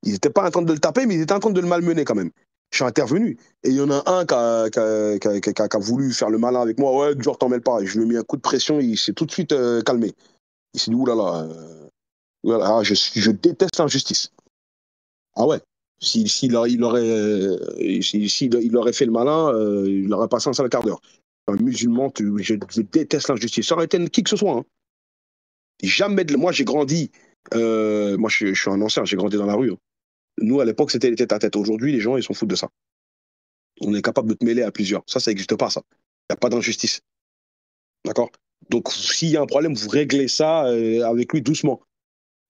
Ils n'étaient pas en train de le taper, mais ils étaient en train de le malmener quand même. Je suis intervenu. Et il y en a un qui a voulu faire le malin avec moi. Ouais, genre, t'en mêles pas. Je lui ai mis un coup de pression, il s'est tout de suite calmé. Il s'est dit, oulala, je déteste l'injustice. Ah ouais. Il aurait fait le malin, il aurait passé un sale quart d'heure. Un musulman, je déteste l'injustice. Ça aurait été qui que ce soit. Hein. Jamais moi, j'ai grandi. Moi, je suis un ancien, j'ai grandi dans la rue. Hein. Nous, à l'époque, c'était les tête à tête. Aujourd'hui, les gens, ils s'en foutent de ça. On est capable de te mêler à plusieurs. Ça n'existe pas, ça. Il n'y a pas d'injustice. D'accord? Donc, s'il y a un problème, vous réglez ça avec lui doucement.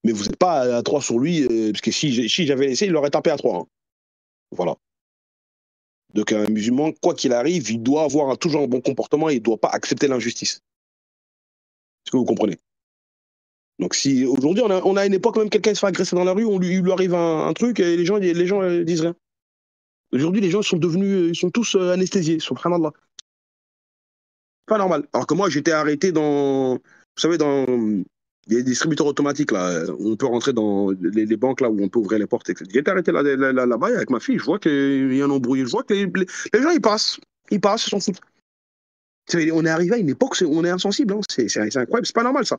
Mais vous n'êtes pas à trois sur lui, parce que si j'avais laissé, il l'aurait tapé à trois. Hein. Voilà. Donc, un musulman, quoi qu'il arrive, il doit avoir toujours un bon comportement et il ne doit pas accepter l'injustice. Est-ce que vous comprenez? Donc, si aujourd'hui, on a une époque, même quelqu'un se fait agresser dans la rue, il lui arrive un truc et les gens disent rien. Aujourd'hui, les gens sont devenus, ils sont tous anesthésiés, subhanallah. Pas normal. Alors que moi, j'étais arrêté vous savez, il y a des distributeurs automatiques là, on peut rentrer dans les banques là où on peut ouvrir les portes, etc. J'étais arrêté là-bas avec ma fille, je vois qu'il y a un embrouillé, je vois que les gens ils passent, ils s'en foutent. On est arrivé à une époque où on est insensible, hein. C'est incroyable, c'est pas normal ça.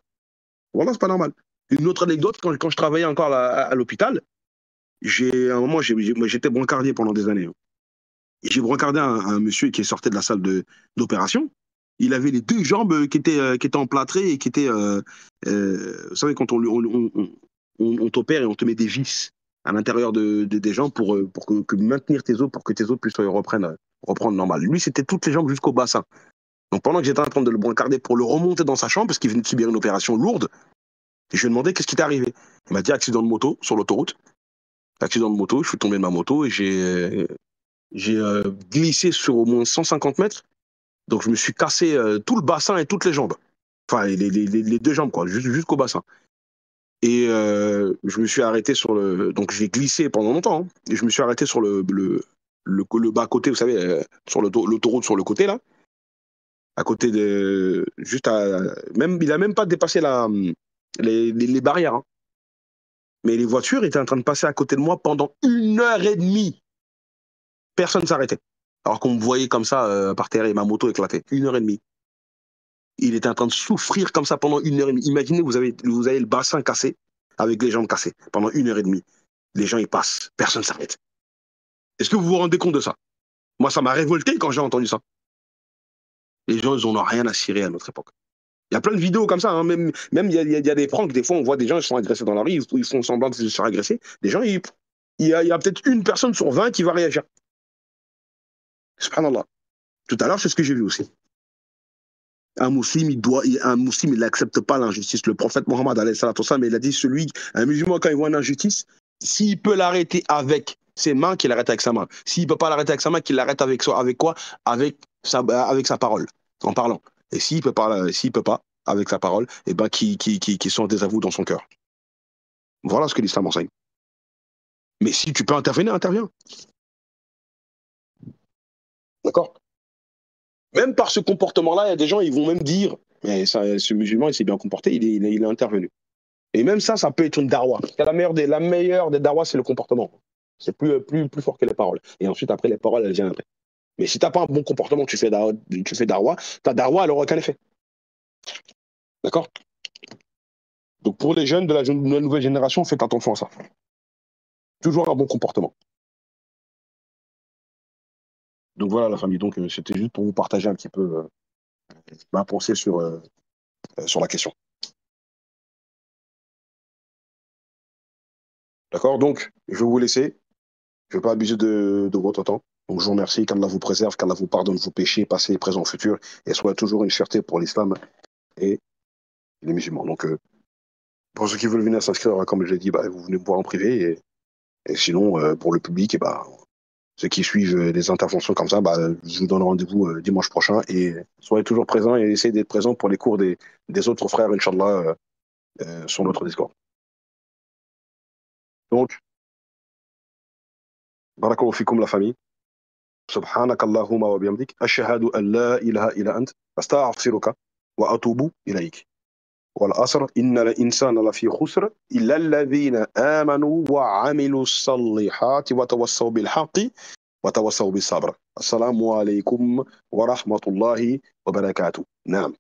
Voilà, c'est pas normal. Une autre anecdote, quand je travaillais encore à l'hôpital, à un moment, j'étais brancardier pendant des années. Hein. Et j'ai brancardé un monsieur qui sortait de la salle d'opération. Il avait les deux jambes qui étaient emplâtrées et qui étaient. Vous savez, quand on t'opère et on te met des vis à l'intérieur des jambes pour que maintenir tes os, pour que tes os puissent reprendre normal. Lui, c'était toutes les jambes jusqu'au bassin. Donc pendant que j'étais en train de le brancarder pour le remonter dans sa chambre, parce qu'il venait de subir une opération lourde, je lui ai demandé qu'est-ce qui t'est arrivé. Il m'a dit accident de moto sur l'autoroute. Accident de moto, je suis tombé de ma moto et j'ai glissé sur au moins 150 mètres. Donc je me suis cassé tout le bassin et toutes les jambes. Enfin, les deux jambes, quoi, jusqu'au bassin. Et je me suis arrêté Donc j'ai glissé pendant longtemps. Hein, et je me suis arrêté sur le bas-côté, vous savez, sur l'autoroute sur le côté, là. à côté de, juste même, il a même pas dépassé les barrières, hein. Mais les voitures étaient en train de passer à côté de moi pendant 1 heure et demie. Personne ne s'arrêtait. Alors qu'on me voyait comme ça par terre et ma moto éclatait. 1 heure et demie. Il était en train de souffrir comme ça pendant 1 heure et demie. Imaginez, vous avez le bassin cassé avec les jambes cassées pendant 1 heure et demie. Les gens, ils passent. Personne ne s'arrête. Est-ce que vous vous rendez compte de ça? Moi, ça m'a révolté quand j'ai entendu ça. Les gens, ils n'en ont rien à cirer à notre époque. Il y a plein de vidéos comme ça, hein. Même il y a des pranks. Des fois, on voit des gens qui sont agressés dans la rue, ils font semblant de se faire agresser. Des gens, il y a peut-être une personne sur 20 qui va réagir. Subhanallah. Tout à l'heure, c'est ce que j'ai vu aussi. Un musulman, il n'accepte pas l'injustice. Le prophète Mohammed, il a dit un musulman, quand il voit une injustice, s'il peut l'arrêter avec ses mains, qu'il l'arrête avec sa main. S'il ne peut pas l'arrêter avec sa main, qu'il l'arrête avec quoi? Avec sa parole, en parlant. Et s'il peut pas, avec sa parole, et ben, qui sont désavoués dans son cœur. Voilà ce que l'islam enseigne. Mais si tu peux intervenir, interviens. D'accord? Même par ce comportement-là, il y a des gens, ils vont même dire, mais ça, ce musulman, il s'est bien comporté, il est intervenu. Et même ça peut être une darwa. La meilleure des darwas, c'est le comportement. C'est plus fort que les paroles. Et ensuite, après, les paroles, elles viennent après. Mais si tu n'as pas un bon comportement, tu fais darwa, ta darwa, elle n'aura aucun effet. D'accord? Donc pour les jeunes de la nouvelle génération, faites attention à ça. Toujours un bon comportement. Donc voilà la famille. Donc c'était juste pour vous partager un petit peu ma pensée sur la question. D'accord? Donc, je vais vous laisser. Je ne vais pas abuser de votre temps. Donc, je vous remercie. Qu'Allah vous préserve, qu'Allah vous pardonne vos péchés, passés, présents, futurs, et soit toujours une fierté pour l'islam et les musulmans. Donc, pour ceux qui veulent venir s'inscrire, comme je l'ai dit, bah, vous venez me voir en privé. Et sinon, pour le public, bah, ceux qui suivent des interventions comme ça, bah, je vous donne rendez-vous dimanche prochain. Et soyez toujours présents et essayez d'être présents pour les cours des autres frères, Inch'Allah, sur notre Discord. Donc, barakallahu fikum la famille. سبحانك اللهم وبحمدك أشهد أن لا إله إلا أنت أستغفرك وأتوب إليك والعصر إن الإنسان لفي خسر إلا الذين آمنوا وعملوا الصالحات وتوصوا بالحق وتوصوا بالصبر السلام عليكم ورحمة الله وبركاته. نعم.